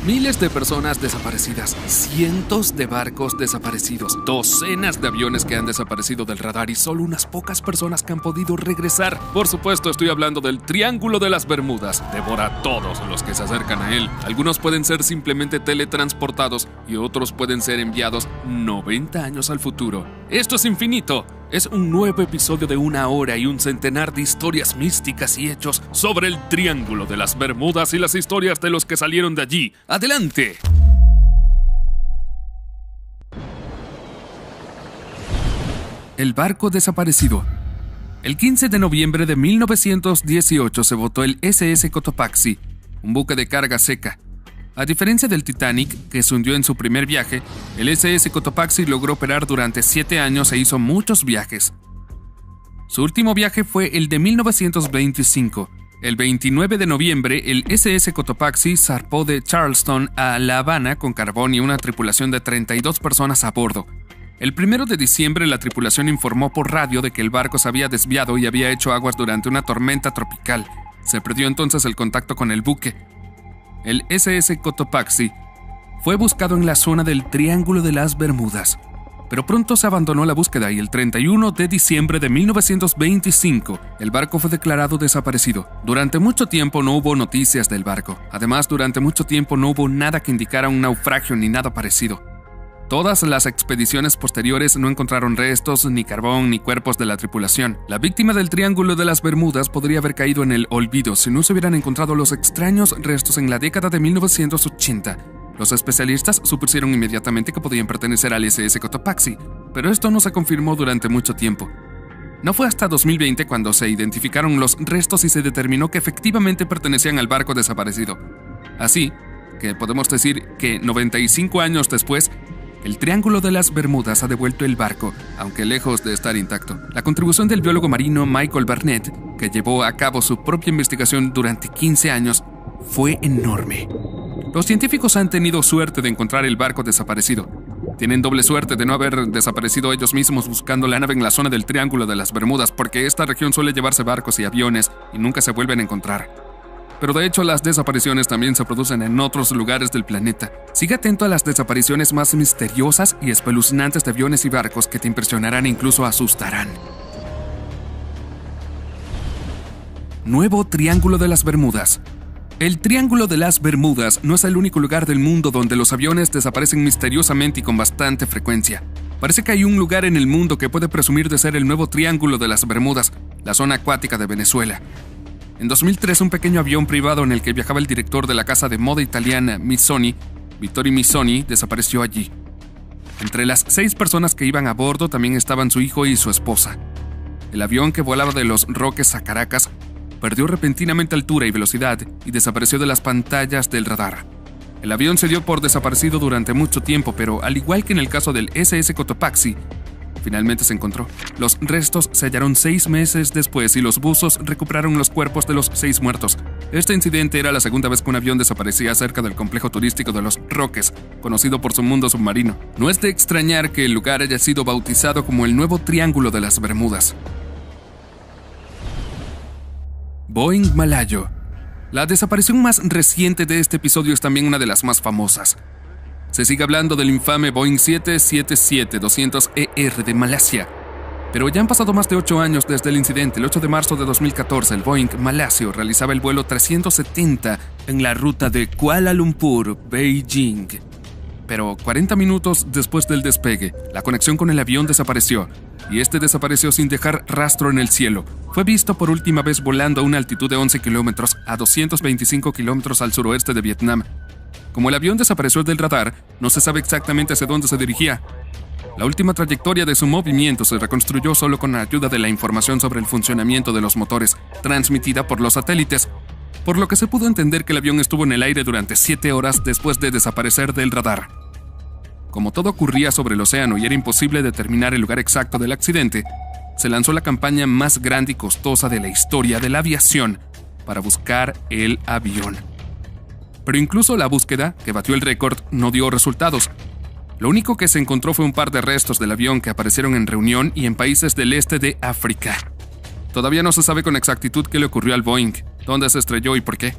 Miles de personas desaparecidas, cientos de barcos desaparecidos, docenas de aviones que han desaparecido del radar y solo unas pocas personas que han podido regresar. Por supuesto, estoy hablando del Triángulo de las Bermudas. Devora a todos los que se acercan a él. Algunos pueden ser simplemente teletransportados y otros pueden ser enviados 90 años al futuro. Esto es infinito. Es un nuevo episodio de 1 hora y un centenar de historias místicas y hechos sobre el Triángulo de las Bermudas y las historias de los que salieron de allí. ¡Adelante! El barco desaparecido. El 15 de noviembre de 1918 se botó el SS Cotopaxi, un buque de carga seca. A diferencia del Titanic, que se hundió en su primer viaje, el SS Cotopaxi logró operar durante 7 años e hizo muchos viajes. Su último viaje fue el de 1925. El 29 de noviembre, el SS Cotopaxi zarpó de Charleston a La Habana con carbón y una tripulación de 32 personas a bordo. El 1 de diciembre, la tripulación informó por radio de que el barco se había desviado y había hecho aguas durante una tormenta tropical. Se perdió entonces el contacto con el buque. El SS Cotopaxi fue buscado en la zona del Triángulo de las Bermudas, pero pronto se abandonó la búsqueda y el 31 de diciembre de 1925 el barco fue declarado desaparecido. Durante mucho tiempo no hubo noticias del barco. Además, durante mucho tiempo no hubo nada que indicara un naufragio ni nada parecido. Todas las expediciones posteriores no encontraron restos, ni carbón, ni cuerpos de la tripulación. La víctima del Triángulo de las Bermudas podría haber caído en el olvido si no se hubieran encontrado los extraños restos en la década de 1980. Los especialistas supusieron inmediatamente que podían pertenecer al SS Cotopaxi, pero esto no se confirmó durante mucho tiempo. No fue hasta 2020 cuando se identificaron los restos y se determinó que efectivamente pertenecían al barco desaparecido. Así que podemos decir que 95 años después, el Triángulo de las Bermudas ha devuelto el barco, aunque lejos de estar intacto. La contribución del biólogo marino Michael Barnett, que llevó a cabo su propia investigación durante 15 años, fue enorme. Los científicos han tenido suerte de encontrar el barco desaparecido. Tienen doble suerte de no haber desaparecido ellos mismos buscando la nave en la zona del Triángulo de las Bermudas, porque esta región suele llevarse barcos y aviones y nunca se vuelven a encontrar. Pero de hecho las desapariciones también se producen en otros lugares del planeta. Sigue atento a las desapariciones más misteriosas y espeluznantes de aviones y barcos que te impresionarán e incluso asustarán. Nuevo Triángulo de las Bermudas. El Triángulo de las Bermudas no es el único lugar del mundo donde los aviones desaparecen misteriosamente y con bastante frecuencia. Parece que hay un lugar en el mundo que puede presumir de ser el nuevo Triángulo de las Bermudas, la zona acuática de Venezuela. En 2003, un pequeño avión privado en el que viajaba el director de la casa de moda italiana Missoni, Vittorio Missoni, desapareció allí. Entre las 6 personas que iban a bordo también estaban su hijo y su esposa. El avión que volaba de Los Roques a Caracas perdió repentinamente altura y velocidad y desapareció de las pantallas del radar. El avión se dio por desaparecido durante mucho tiempo, pero al igual que en el caso del SS Cotopaxi, finalmente se encontró. Los restos se hallaron 6 meses después y los buzos recuperaron los cuerpos de los 6 muertos. Este incidente era la segunda vez que un avión desaparecía cerca del complejo turístico de Los Roques, conocido por su mundo submarino. No es de extrañar que el lugar haya sido bautizado como el nuevo Triángulo de las Bermudas. Boeing Malayo. La desaparición más reciente de este episodio es también una de las más famosas. Se sigue hablando del infame Boeing 777-200ER de Malasia. Pero ya han pasado más de 8 años desde el incidente. El 8 de marzo de 2014, el Boeing Malasio realizaba el vuelo 370 en la ruta de Kuala Lumpur-Beijing. Pero 40 minutos después del despegue, la conexión con el avión desapareció, y este desapareció sin dejar rastro en el cielo. Fue visto por última vez volando a una altitud de 11 kilómetros a 225 kilómetros al suroeste de Vietnam. Como el avión desapareció del radar, no se sabe exactamente hacia dónde se dirigía. La última trayectoria de su movimiento se reconstruyó solo con la ayuda de la información sobre el funcionamiento de los motores, transmitida por los satélites, por lo que se pudo entender que el avión estuvo en el aire durante 7 horas después de desaparecer del radar. Como todo ocurría sobre el océano y era imposible determinar el lugar exacto del accidente, se lanzó la campaña más grande y costosa de la historia de la aviación para buscar el avión. Pero incluso la búsqueda, que batió el récord, no dio resultados. Lo único que se encontró fue un par de restos del avión que aparecieron en Reunión y en países del este de África. Todavía no se sabe con exactitud qué le ocurrió al Boeing, dónde se estrelló y por qué.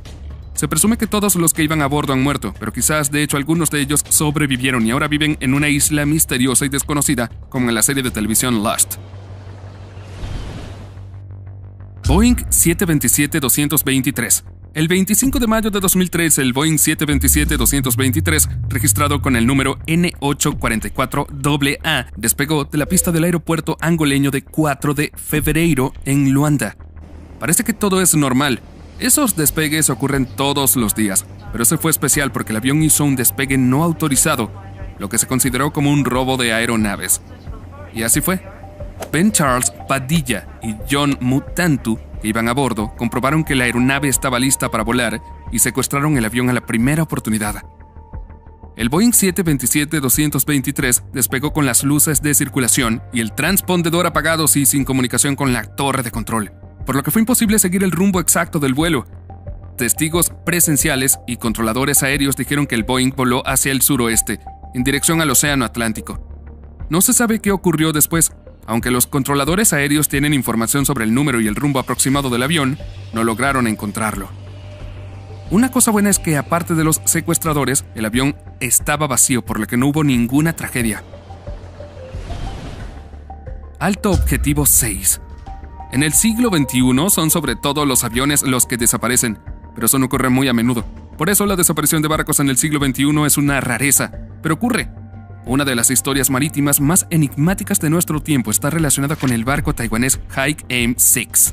Se presume que todos los que iban a bordo han muerto, pero quizás de hecho algunos de ellos sobrevivieron y ahora viven en una isla misteriosa y desconocida como en la serie de televisión Lost. Boeing 727-223. El 25 de mayo de 2003, el Boeing 727-223, registrado con el número N844AA, despegó de la pista del aeropuerto angoleño de 4 de febrero en Luanda. Parece que todo es normal. Esos despegues ocurren todos los días, pero ese fue especial porque el avión hizo un despegue no autorizado, lo que se consideró como un robo de aeronaves. Y así fue. Ben Charles Padilla y John Mutantu, que iban a bordo, comprobaron que la aeronave estaba lista para volar y secuestraron el avión a la primera oportunidad. El Boeing 727-223 despegó con las luces de circulación y el transpondedor apagados y sin comunicación con la torre de control, por lo que fue imposible seguir el rumbo exacto del vuelo. Testigos presenciales y controladores aéreos dijeron que el Boeing voló hacia el suroeste, en dirección al Océano Atlántico. No se sabe qué ocurrió después. Aunque los controladores aéreos tienen información sobre el número y el rumbo aproximado del avión, no lograron encontrarlo. Una cosa buena es que, aparte de los secuestradores, el avión estaba vacío, por lo que no hubo ninguna tragedia. Alto Objetivo 6. En el siglo XXI son sobre todo los aviones los que desaparecen, pero eso no ocurre muy a menudo. Por eso la desaparición de barcos en el siglo XXI es una rareza, pero ocurre. Una de las historias marítimas más enigmáticas de nuestro tiempo está relacionada con el barco taiwanés Haik Aim 6.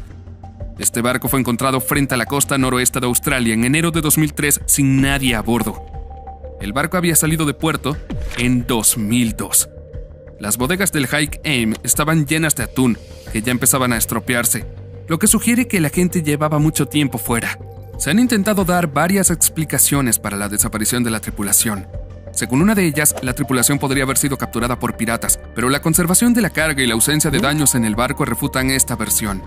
Este barco fue encontrado frente a la costa noroeste de Australia en enero de 2003 sin nadie a bordo. El barco había salido de puerto en 2002. Las bodegas del Haik Aim estaban llenas de atún, que ya empezaban a estropearse, lo que sugiere que la gente llevaba mucho tiempo fuera. Se han intentado dar varias explicaciones para la desaparición de la tripulación. Según una de ellas, la tripulación podría haber sido capturada por piratas, pero la conservación de la carga y la ausencia de daños en el barco refutan esta versión.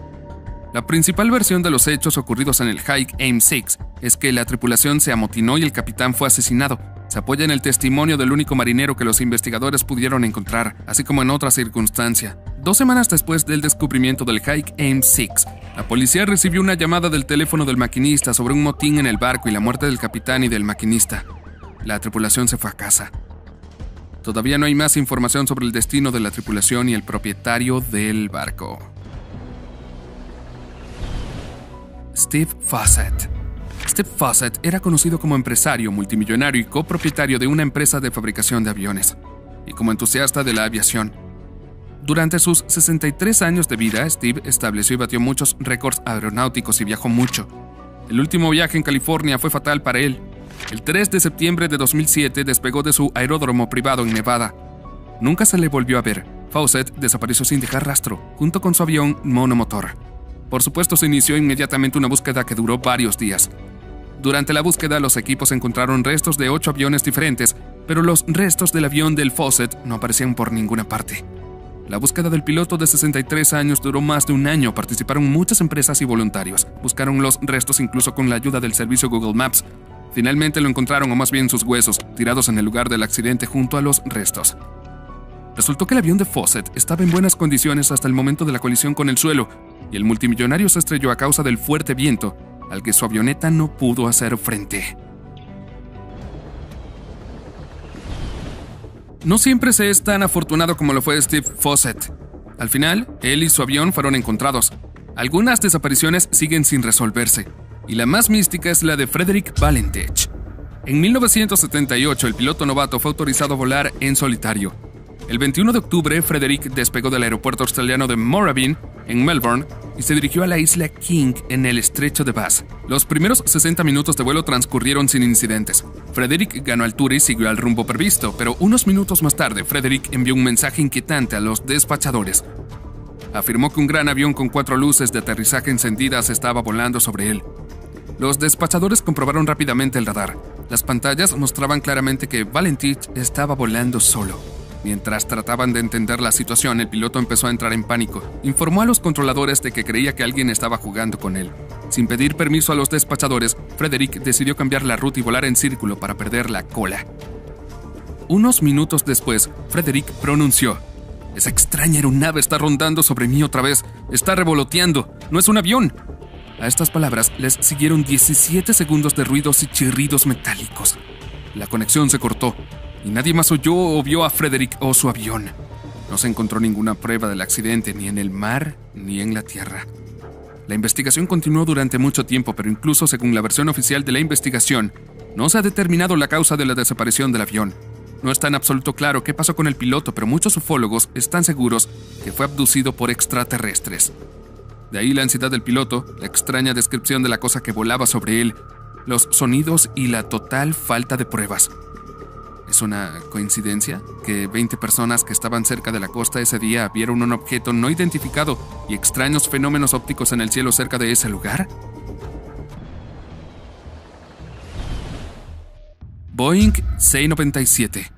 La principal versión de los hechos ocurridos en el Haik Aim 6 es que la tripulación se amotinó y el capitán fue asesinado. Se apoya en el testimonio del único marinero que los investigadores pudieron encontrar, así como en otra circunstancia. 2 semanas después del descubrimiento del Haik Aim 6, la policía recibió una llamada del teléfono del maquinista sobre un motín en el barco y la muerte del capitán y del maquinista. La tripulación se fue a casa. Todavía no hay más información sobre el destino de la tripulación y el propietario del barco. Steve Fossett. Steve Fossett era conocido como empresario, multimillonario y copropietario de una empresa de fabricación de aviones, y como entusiasta de la aviación. Durante sus 63 años de vida, Steve estableció y batió muchos récords aeronáuticos y viajó mucho. El último viaje en California fue fatal para él. El 3 de septiembre de 2007 despegó de su aeródromo privado en Nevada. Nunca se le volvió a ver. Fossett desapareció sin dejar rastro, junto con su avión monomotor. Por supuesto, se inició inmediatamente una búsqueda que duró varios días. Durante la búsqueda, los equipos encontraron restos de 8 aviones diferentes, pero los restos del avión del Fossett no aparecían por ninguna parte. La búsqueda del piloto de 63 años duró más de un año. Participaron muchas empresas y voluntarios. Buscaron los restos incluso con la ayuda del servicio Google Maps. Finalmente lo encontraron, o más bien sus huesos, tirados en el lugar del accidente junto a los restos. Resultó que el avión de Fossett estaba en buenas condiciones hasta el momento de la colisión con el suelo, y el multimillonario se estrelló a causa del fuerte viento, al que su avioneta no pudo hacer frente. No siempre se es tan afortunado como lo fue Steve Fossett. Al final, él y su avión fueron encontrados. Algunas desapariciones siguen sin resolverse, y la más mística es la de Frederick Valentich. En 1978, el piloto novato fue autorizado a volar en solitario. El 21 de octubre, Frederick despegó del aeropuerto australiano de Moorabbin, en Melbourne, y se dirigió a la isla King en el estrecho de Bass. Los primeros 60 minutos de vuelo transcurrieron sin incidentes. Frederick ganó altura y siguió al rumbo previsto, pero unos minutos más tarde, Frederick envió un mensaje inquietante a los despachadores. Afirmó que un gran avión con 4 luces de aterrizaje encendidas estaba volando sobre él. Los despachadores comprobaron rápidamente el radar. Las pantallas mostraban claramente que Valentich estaba volando solo. Mientras trataban de entender la situación, el piloto empezó a entrar en pánico. Informó a los controladores de que creía que alguien estaba jugando con él. Sin pedir permiso a los despachadores, Frederick decidió cambiar la ruta y volar en círculo para perder la cola. Unos minutos después, Frederick pronunció: «Esa extraña aeronave está rondando sobre mí otra vez. Está revoloteando. No es un avión». A estas palabras les siguieron 17 segundos de ruidos y chirridos metálicos. La conexión se cortó y nadie más oyó o vio a Frederick o su avión. No se encontró ninguna prueba del accidente ni en el mar ni en la tierra. La investigación continuó durante mucho tiempo, pero incluso según la versión oficial de la investigación, no se ha determinado la causa de la desaparición del avión. No está en absoluto claro qué pasó con el piloto, pero muchos ufólogos están seguros que fue abducido por extraterrestres. De ahí la ansiedad del piloto, la extraña descripción de la cosa que volaba sobre él, los sonidos y la total falta de pruebas. ¿Es una coincidencia que 20 personas que estaban cerca de la costa ese día vieron un objeto no identificado y extraños fenómenos ópticos en el cielo cerca de ese lugar? Boeing C-97.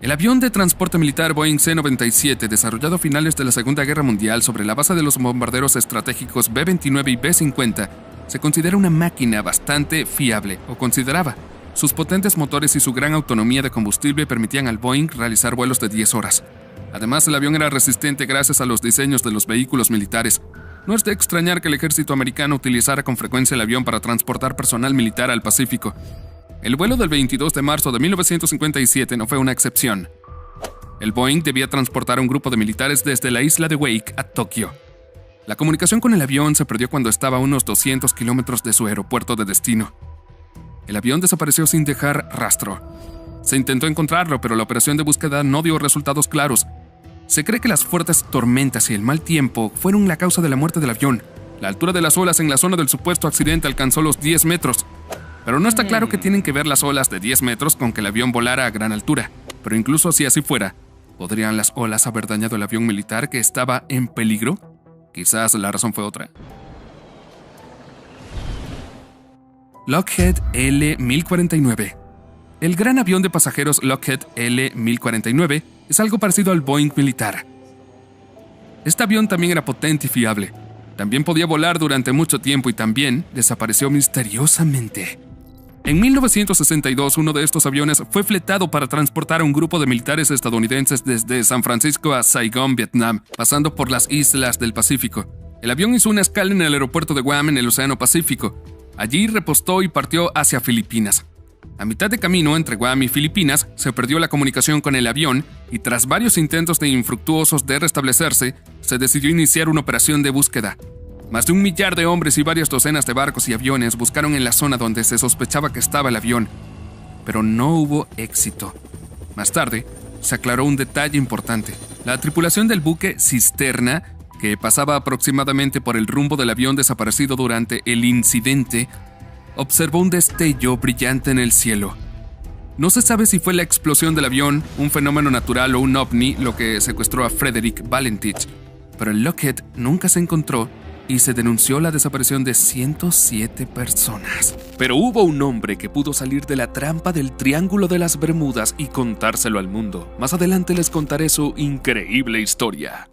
El avión de transporte militar Boeing C-97, desarrollado a finales de la Segunda Guerra Mundial sobre la base de los bombarderos estratégicos B-29 y B-50, se considera una máquina bastante fiable, o consideraba. Sus potentes motores y su gran autonomía de combustible permitían al Boeing realizar vuelos de 10 horas. Además, el avión era resistente gracias a los diseños de los vehículos militares. No es de extrañar que el ejército americano utilizara con frecuencia el avión para transportar personal militar al Pacífico. El vuelo del 22 de marzo de 1957 no fue una excepción. El Boeing debía transportar a un grupo de militares desde la isla de Wake a Tokio. La comunicación con el avión se perdió cuando estaba a unos 200 kilómetros de su aeropuerto de destino. El avión desapareció sin dejar rastro. Se intentó encontrarlo, pero la operación de búsqueda no dio resultados claros. Se cree que las fuertes tormentas y el mal tiempo fueron la causa de la muerte del avión. La altura de las olas en la zona del supuesto accidente alcanzó los 10 metros. Pero no está claro que tienen que ver las olas de 10 metros con que el avión volara a gran altura. Pero incluso si así fuera, ¿podrían las olas haber dañado el avión militar que estaba en peligro? Quizás la razón fue otra. Lockheed L-1049. El gran avión de pasajeros Lockheed L-1049 es algo parecido al Boeing militar. Este avión también era potente y fiable. También podía volar durante mucho tiempo y también desapareció misteriosamente. En 1962, uno de estos aviones fue fletado para transportar a un grupo de militares estadounidenses desde San Francisco a Saigón, Vietnam, pasando por las islas del Pacífico. El avión hizo una escala en el aeropuerto de Guam en el Océano Pacífico. Allí repostó y partió hacia Filipinas. A mitad de camino entre Guam y Filipinas se perdió la comunicación con el avión y tras varios intentos infructuosos de restablecerse, se decidió iniciar una operación de búsqueda. Más de 1 millar de hombres y varias docenas de barcos y aviones buscaron en la zona donde se sospechaba que estaba el avión, pero no hubo éxito. Más tarde, se aclaró un detalle importante. La tripulación del buque Cisterna, que pasaba aproximadamente por el rumbo del avión desaparecido durante el incidente, observó un destello brillante en el cielo. No se sabe si fue la explosión del avión, un fenómeno natural o un ovni lo que secuestró a Frederick Valentich, pero el Lockheed nunca se encontró y se denunció la desaparición de 107 personas. Pero hubo un hombre que pudo salir de la trampa del Triángulo de las Bermudas y contárselo al mundo. Más adelante les contaré su increíble historia.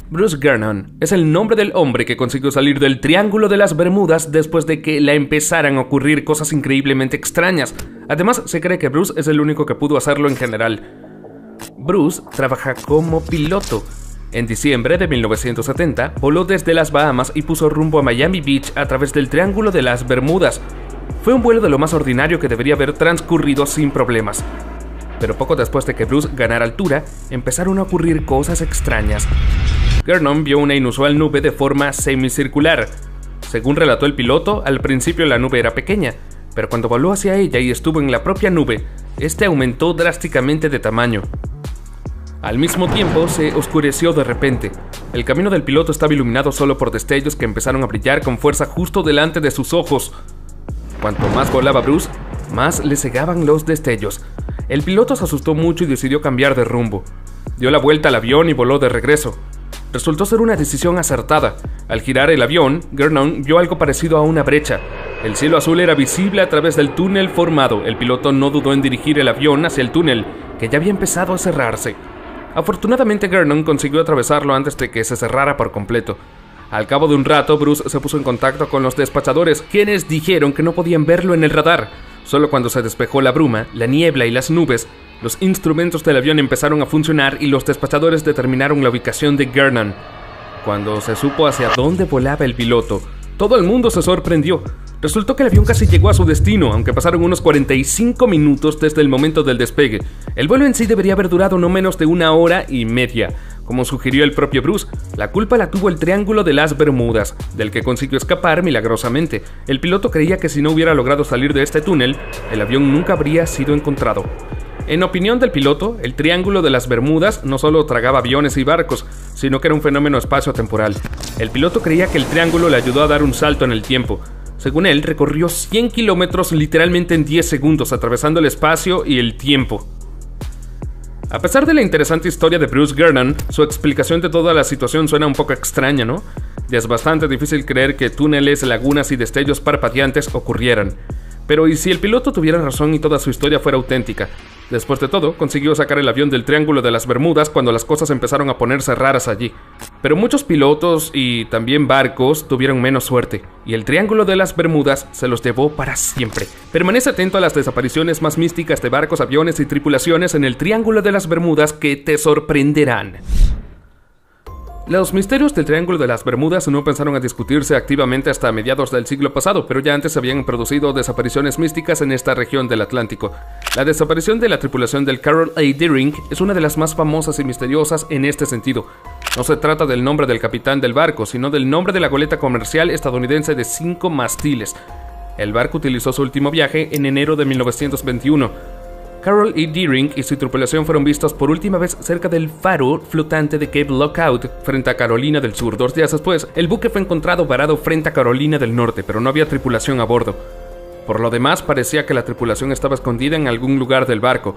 Bruce Gernon es el nombre del hombre que consiguió salir del Triángulo de las Bermudas después de que le empezaran a ocurrir cosas increíblemente extrañas. Además, se cree que Bruce es el único que pudo hacerlo en general. Bruce trabaja como piloto. En diciembre de 1970, voló desde las Bahamas y puso rumbo a Miami Beach a través del Triángulo de las Bermudas. Fue un vuelo de lo más ordinario que debería haber transcurrido sin problemas. Pero poco después de que Bruce ganara altura, empezaron a ocurrir cosas extrañas. Gernon vio una inusual nube de forma semicircular. Según relató el piloto, al principio la nube era pequeña, pero cuando voló hacia ella y estuvo en la propia nube, este aumentó drásticamente de tamaño. Al mismo tiempo, se oscureció de repente. El camino del piloto estaba iluminado solo por destellos que empezaron a brillar con fuerza justo delante de sus ojos. Cuanto más volaba Bruce, más le cegaban los destellos. El piloto se asustó mucho y decidió cambiar de rumbo. Dio la vuelta al avión y voló de regreso. Resultó ser una decisión acertada. Al girar el avión, Gernon vio algo parecido a una brecha. El cielo azul era visible a través del túnel formado. El piloto no dudó en dirigir el avión hacia el túnel, que ya había empezado a cerrarse. Afortunadamente, Gernon consiguió atravesarlo antes de que se cerrara por completo. Al cabo de un rato, Bruce se puso en contacto con los despachadores, quienes dijeron que no podían verlo en el radar. Solo cuando se despejó la bruma, la niebla y las nubes, los instrumentos del avión empezaron a funcionar y los despachadores determinaron la ubicación de Gernon. Cuando se supo hacia dónde volaba el piloto, Todo el mundo se sorprendió. Resultó que el avión casi llegó a su destino, aunque pasaron unos 45 minutos desde el momento del despegue. El vuelo en sí debería haber durado no menos de 1 hora y media. Como sugirió el propio Bruce, la culpa la tuvo el Triángulo de las Bermudas, del que consiguió escapar milagrosamente. El piloto creía que si no hubiera logrado salir de este túnel, el avión nunca habría sido encontrado. En opinión del piloto, el Triángulo de las Bermudas no solo tragaba aviones y barcos, sino que era un fenómeno espacio-temporal. El piloto creía que el triángulo le ayudó a dar un salto en el tiempo. Según él, recorrió 100 kilómetros literalmente en 10 segundos, atravesando el espacio y el tiempo. A pesar de la interesante historia de Bruce Gernon, su explicación de toda la situación suena un poco extraña, ¿no? Ya es bastante difícil creer que túneles, lagunas y destellos parpadeantes ocurrieran. Pero ¿y si el piloto tuviera razón y toda su historia fuera auténtica? Después de todo, consiguió sacar el avión del Triángulo de las Bermudas cuando las cosas empezaron a ponerse raras allí. Pero muchos pilotos y también barcos tuvieron menos suerte, y el Triángulo de las Bermudas se los llevó para siempre. Permanece atento a las desapariciones más místicas de barcos, aviones y tripulaciones en el Triángulo de las Bermudas que te sorprenderán. Los misterios del Triángulo de las Bermudas no pensaron a discutirse activamente hasta mediados del siglo pasado, pero ya antes se habían producido desapariciones místicas en esta región del Atlántico. La desaparición de la tripulación del Carroll A. Deering es una de las más famosas y misteriosas en este sentido. No se trata del nombre del capitán del barco, sino del nombre de la goleta comercial estadounidense de 5 mástiles. El barco utilizó su último viaje en enero de 1921. Carroll E. Deering y su tripulación fueron vistos por última vez cerca del faro flotante de Cape Lookout, frente a Carolina del Sur. 2 días después, el buque fue encontrado varado frente a Carolina del Norte, pero no había tripulación a bordo. Por lo demás, parecía que la tripulación estaba escondida en algún lugar del barco.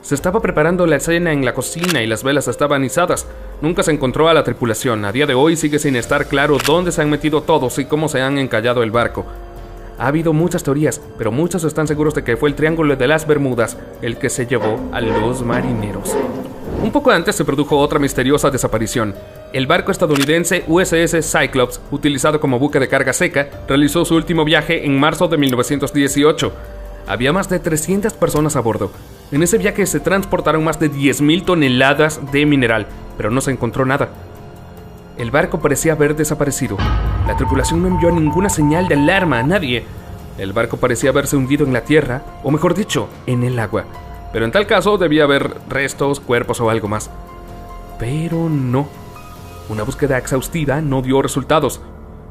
Se estaba preparando la cena en la cocina y las velas estaban izadas. Nunca se encontró a la tripulación. A día de hoy sigue sin estar claro dónde se han metido todos y cómo se han encallado el barco. Ha habido muchas teorías, pero muchos están seguros de que fue el Triángulo de las Bermudas el que se llevó a los marineros. Un poco antes se produjo otra misteriosa desaparición. El barco estadounidense USS Cyclops, utilizado como buque de carga seca, realizó su último viaje en marzo de 1918. Había más de 300 personas a bordo. En ese viaje se transportaron más de 10.000 toneladas de mineral, pero no se encontró nada. El barco parecía haber desaparecido. La tripulación no envió ninguna señal de alarma a nadie. El barco parecía haberse hundido en la tierra, o mejor dicho, en el agua. Pero en tal caso debía haber restos, cuerpos o algo más. Pero no. Una búsqueda exhaustiva no dio resultados.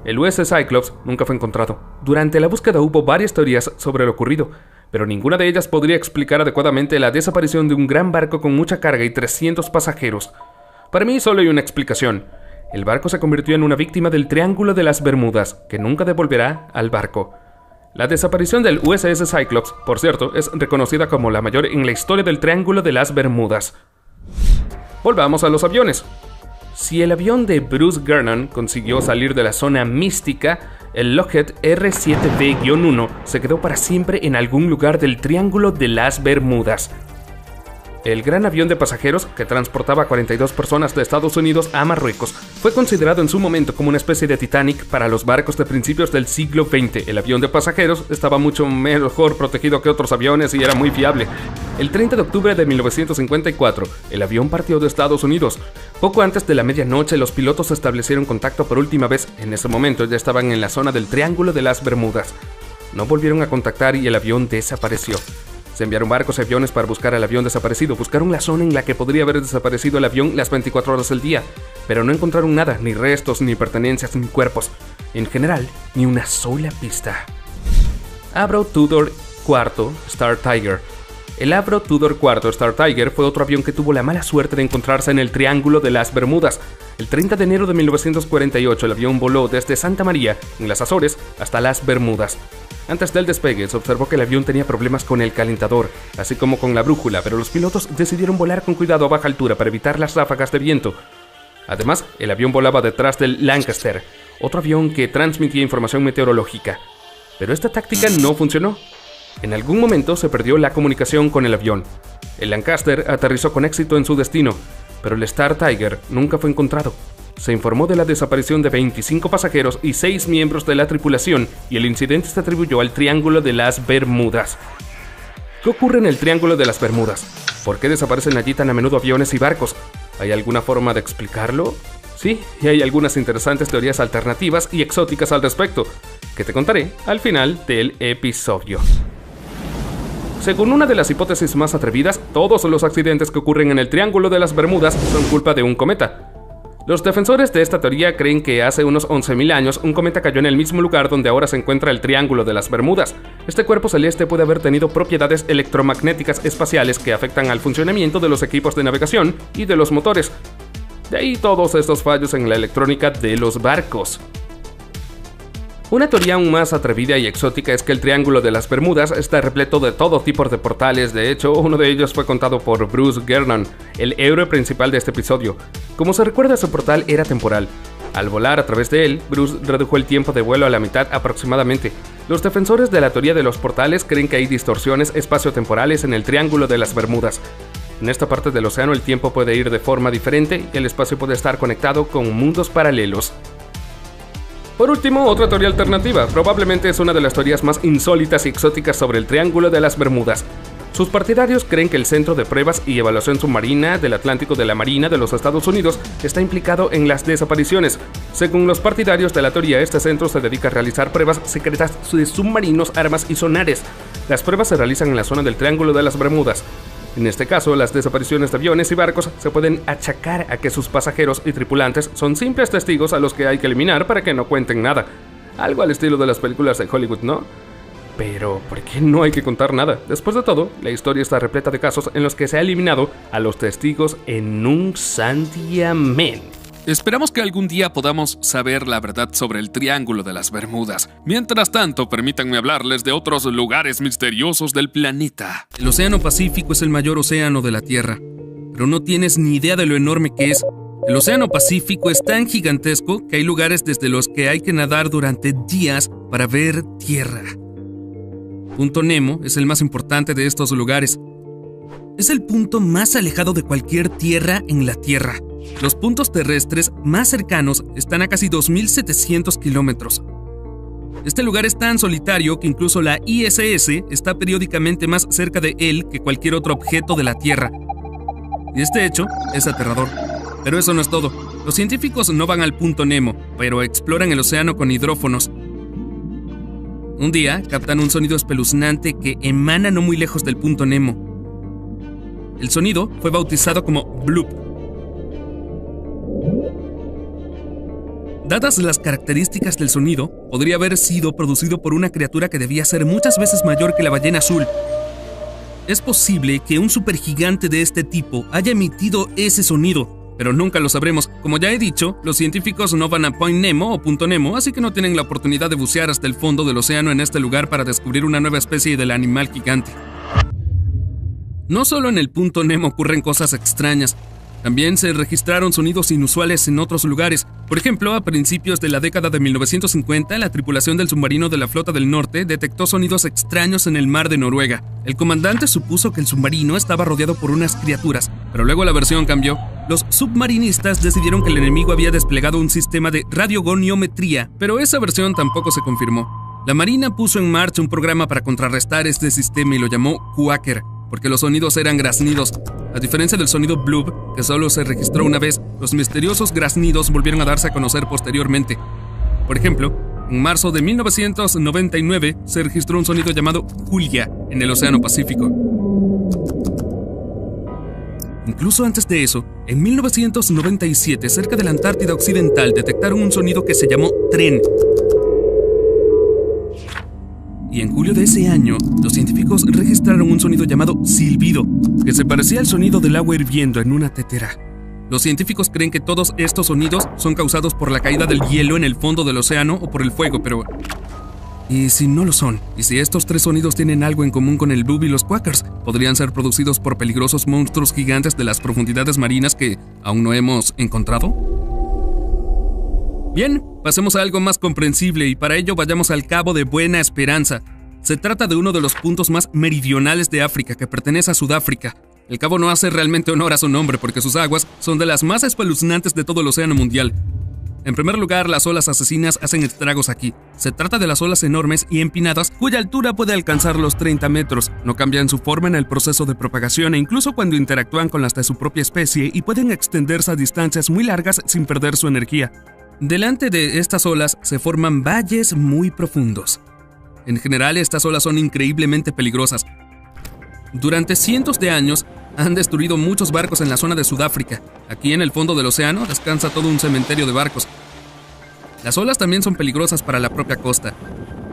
El USS Cyclops nunca fue encontrado. Durante la búsqueda hubo varias teorías sobre lo ocurrido, pero ninguna de ellas podría explicar adecuadamente la desaparición de un gran barco con mucha carga y 300 pasajeros. Para mí solo hay una explicación. El barco se convirtió en una víctima del Triángulo de las Bermudas, que nunca devolverá al barco. La desaparición del USS Cyclops, por cierto, es reconocida como la mayor en la historia del Triángulo de las Bermudas. Volvamos a los aviones. Si el avión de Bruce Gernon consiguió salir de la zona mística, el Lockheed R-7B-1 se quedó para siempre en algún lugar del Triángulo de las Bermudas. El gran avión de pasajeros, que transportaba a 42 personas de Estados Unidos a Marruecos, fue considerado en su momento como una especie de Titanic para los barcos de principios del siglo XX. El avión de pasajeros estaba mucho mejor protegido que otros aviones y era muy fiable. El 30 de octubre de 1954, el avión partió de Estados Unidos. Poco antes de la medianoche, los pilotos establecieron contacto por última vez. En ese momento ya estaban en la zona del Triángulo de las Bermudas. No volvieron a contactar y el avión desapareció. Se enviaron barcos y aviones para buscar al avión desaparecido. Buscaron la zona en la que podría haber desaparecido el avión las 24 horas del día, pero no encontraron nada, ni restos, ni pertenencias, ni cuerpos. En general, ni una sola pista. Avro Tudor IV Star Tiger. El Avro Tudor IV Star Tiger fue otro avión que tuvo la mala suerte de encontrarse en el Triángulo de las Bermudas. El 30 de enero de 1948, el avión voló desde Santa María, en las Azores, hasta las Bermudas. Antes del despegue, se observó que el avión tenía problemas con el calentador, así como con la brújula, pero los pilotos decidieron volar con cuidado a baja altura para evitar las ráfagas de viento. Además, el avión volaba detrás del Lancaster, otro avión que transmitía información meteorológica. Pero esta táctica no funcionó. En algún momento se perdió la comunicación con el avión. El Lancaster aterrizó con éxito en su destino, pero el Star Tiger nunca fue encontrado. Se informó de la desaparición de 25 pasajeros y 6 miembros de la tripulación, y el incidente se atribuyó al Triángulo de las Bermudas. ¿Qué ocurre en el Triángulo de las Bermudas? ¿Por qué desaparecen allí tan a menudo aviones y barcos? ¿Hay alguna forma de explicarlo? Sí, y hay algunas interesantes teorías alternativas y exóticas al respecto, que te contaré al final del episodio. Según una de las hipótesis más atrevidas, todos los accidentes que ocurren en el Triángulo de las Bermudas son culpa de un cometa. Los defensores de esta teoría creen que hace unos 11.000 años un cometa cayó en el mismo lugar donde ahora se encuentra el Triángulo de las Bermudas. Este cuerpo celeste puede haber tenido propiedades electromagnéticas espaciales que afectan al funcionamiento de los equipos de navegación y de los motores. De ahí todos estos fallos en la electrónica de los barcos. Una teoría aún más atrevida y exótica es que el Triángulo de las Bermudas está repleto de todo tipo de portales. De hecho, uno de ellos fue contado por Bruce Gernon, el héroe principal de este episodio. Como se recuerda, su portal era temporal. Al volar a través de él, Bruce redujo el tiempo de vuelo a la mitad aproximadamente. Los defensores de la teoría de los portales creen que hay distorsiones espaciotemporales en el Triángulo de las Bermudas. En esta parte del océano el tiempo puede ir de forma diferente y el espacio puede estar conectado con mundos paralelos. Por último, otra teoría alternativa, probablemente es una de las teorías más insólitas y exóticas sobre el Triángulo de las Bermudas. Sus partidarios creen que el Centro de Pruebas y Evaluación Submarina del Atlántico de la Marina de los Estados Unidos está implicado en las desapariciones. Según los partidarios de la teoría, este centro se dedica a realizar pruebas secretas de submarinos, armas y sonares. Las pruebas se realizan en la zona del Triángulo de las Bermudas. En este caso, las desapariciones de aviones y barcos se pueden achacar a que sus pasajeros y tripulantes son simples testigos a los que hay que eliminar para que no cuenten nada. Algo al estilo de las películas de Hollywood, ¿no? Pero, ¿por qué no hay que contar nada? Después de todo, la historia está repleta de casos en los que se ha eliminado a los testigos en un santiamén. Esperamos que algún día podamos saber la verdad sobre el Triángulo de las Bermudas. Mientras tanto, permítanme hablarles de otros lugares misteriosos del planeta. El Océano Pacífico es el mayor océano de la Tierra, pero no tienes ni idea de lo enorme que es. El Océano Pacífico es tan gigantesco que hay lugares desde los que hay que nadar durante días para ver tierra. Punto Nemo es el más importante de estos lugares. Es el punto más alejado de cualquier tierra en la Tierra. Los puntos terrestres más cercanos están a casi 2.700 kilómetros. Este lugar es tan solitario que incluso la ISS está periódicamente más cerca de él que cualquier otro objeto de la Tierra. Y este hecho es aterrador. Pero eso no es todo. Los científicos no van al Punto Nemo, pero exploran el océano con hidrófonos. Un día captan un sonido espeluznante que emana no muy lejos del Punto Nemo. El sonido fue bautizado como bloop. Dadas las características del sonido, podría haber sido producido por una criatura que debía ser muchas veces mayor que la ballena azul. Es posible que un supergigante de este tipo haya emitido ese sonido, pero nunca lo sabremos. Como ya he dicho, los científicos no van a Point Nemo o Punto Nemo, así que no tienen la oportunidad de bucear hasta el fondo del océano en este lugar para descubrir una nueva especie del animal gigante. No solo en el Punto Nemo ocurren cosas extrañas, también se registraron sonidos inusuales en otros lugares. Por ejemplo, a principios de la década de 1950, la tripulación del submarino de la Flota del Norte detectó sonidos extraños en el mar de Noruega. El comandante supuso que el submarino estaba rodeado por unas criaturas, pero luego la versión cambió. Los submarinistas decidieron que el enemigo había desplegado un sistema de radiogoniometría, pero esa versión tampoco se confirmó. La Marina puso en marcha un programa para contrarrestar este sistema y lo llamó Quaker, porque los sonidos eran graznidos. A diferencia del sonido bloop, que solo se registró una vez, los misteriosos graznidos volvieron a darse a conocer posteriormente. Por ejemplo, en marzo de 1999 se registró un sonido llamado Julia en el Océano Pacífico. Incluso antes de eso, en 1997, cerca de la Antártida Occidental, detectaron un sonido que se llamó tren. Y en julio de ese año, los científicos registraron un sonido llamado silbido, que se parecía al sonido del agua hirviendo en una tetera. Los científicos creen que todos estos sonidos son causados por la caída del hielo en el fondo del océano o por el fuego, pero... ¿y si no lo son? ¿Y si estos tres sonidos tienen algo en común con el bloop y los quakers? ¿Podrían ser producidos por peligrosos monstruos gigantes de las profundidades marinas que aún no hemos encontrado? Bien, pasemos a algo más comprensible y para ello vayamos al Cabo de Buena Esperanza. Se trata de uno de los puntos más meridionales de África que pertenece a Sudáfrica. El cabo no hace realmente honor a su nombre porque sus aguas son de las más espeluznantes de todo el océano mundial. En primer lugar, las olas asesinas hacen estragos aquí. Se trata de las olas enormes y empinadas cuya altura puede alcanzar los 30 metros. No cambian su forma en el proceso de propagación e incluso cuando interactúan con las de su propia especie y pueden extenderse a distancias muy largas sin perder su energía. Delante de estas olas se forman valles muy profundos. En general, estas olas son increíblemente peligrosas. Durante cientos de años, han destruido muchos barcos en la zona de Sudáfrica. Aquí en el fondo del océano descansa todo un cementerio de barcos. Las olas también son peligrosas para la propia costa.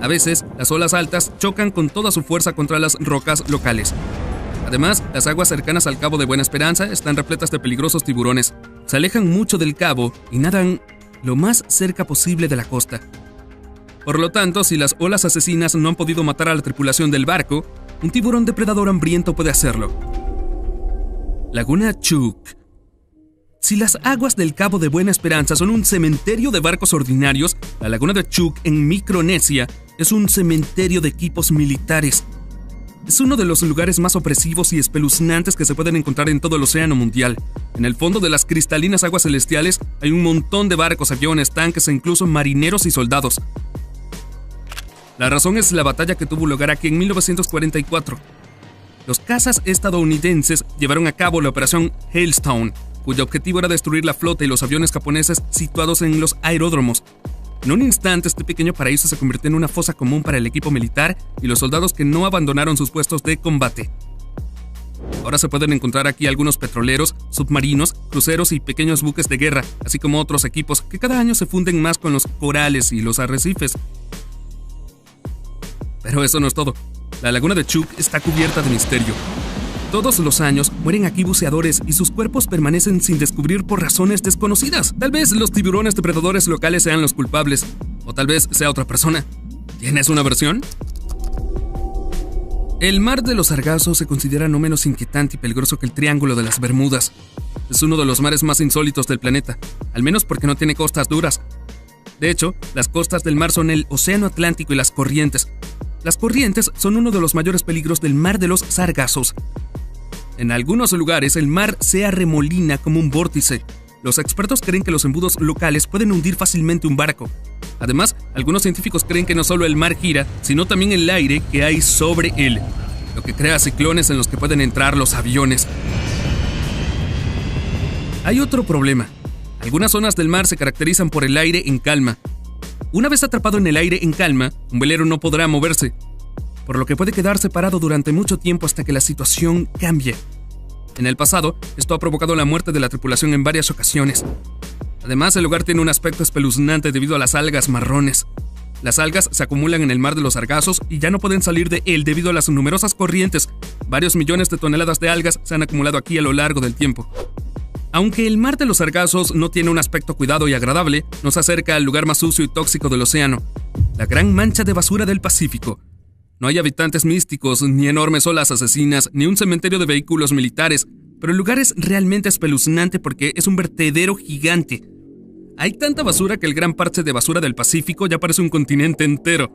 A veces, las olas altas chocan con toda su fuerza contra las rocas locales. Además, las aguas cercanas al Cabo de Buena Esperanza están repletas de peligrosos tiburones. Se alejan mucho del cabo y nadan lo más cerca posible de la costa. Por lo tanto, si las olas asesinas no han podido matar a la tripulación del barco, un tiburón depredador hambriento puede hacerlo. Laguna Chuuk. Si las aguas del Cabo de Buena Esperanza son un cementerio de barcos ordinarios, la laguna de Chuuk en Micronesia es un cementerio de equipos militares. Es uno de los lugares más opresivos y espeluznantes que se pueden encontrar en todo el océano mundial. En el fondo de las cristalinas aguas celestiales hay un montón de barcos, aviones, tanques e incluso marineros y soldados. La razón es la batalla que tuvo lugar aquí en 1944. Los cazas estadounidenses llevaron a cabo la operación Hailstone, cuyo objetivo era destruir la flota y los aviones japoneses situados en los aeródromos. En un instante, este pequeño paraíso se convirtió en una fosa común para el equipo militar y los soldados que no abandonaron sus puestos de combate. Ahora se pueden encontrar aquí algunos petroleros, submarinos, cruceros y pequeños buques de guerra, así como otros equipos que cada año se funden más con los corales y los arrecifes. Pero eso no es todo. La laguna de Chuuk está cubierta de misterio. Todos los años mueren aquí buceadores y sus cuerpos permanecen sin descubrir por razones desconocidas. Tal vez los tiburones depredadores locales sean los culpables, o tal vez sea otra persona. ¿Tienes una versión? El mar de los Sargazos se considera no menos inquietante y peligroso que el Triángulo de las Bermudas. Es uno de los mares más insólitos del planeta, al menos porque no tiene costas duras. De hecho, las costas del mar son el Océano Atlántico y las corrientes. Las corrientes son uno de los mayores peligros del mar de los Sargazos. En algunos lugares el mar se arremolina como un vórtice. Los expertos creen que los embudos locales pueden hundir fácilmente un barco. Además, algunos científicos creen que no solo el mar gira, sino también el aire que hay sobre él, lo que crea ciclones en los que pueden entrar los aviones. Hay otro problema. Algunas zonas del mar se caracterizan por el aire en calma. Una vez atrapado en el aire en calma, un velero no podrá moverse, por lo que puede quedarse parado durante mucho tiempo hasta que la situación cambie. En el pasado, esto ha provocado la muerte de la tripulación en varias ocasiones. Además, el lugar tiene un aspecto espeluznante debido a las algas marrones. Las algas se acumulan en el mar de los Sargazos y ya no pueden salir de él debido a las numerosas corrientes. Varios millones de toneladas de algas se han acumulado aquí a lo largo del tiempo. Aunque el mar de los Sargazos no tiene un aspecto cuidado y agradable, nos acerca al lugar más sucio y tóxico del océano, la gran mancha de basura del Pacífico. No hay habitantes místicos, ni enormes olas asesinas, ni un cementerio de vehículos militares, pero el lugar es realmente espeluznante porque es un vertedero gigante. Hay tanta basura que el gran parche de basura del Pacífico ya parece un continente entero.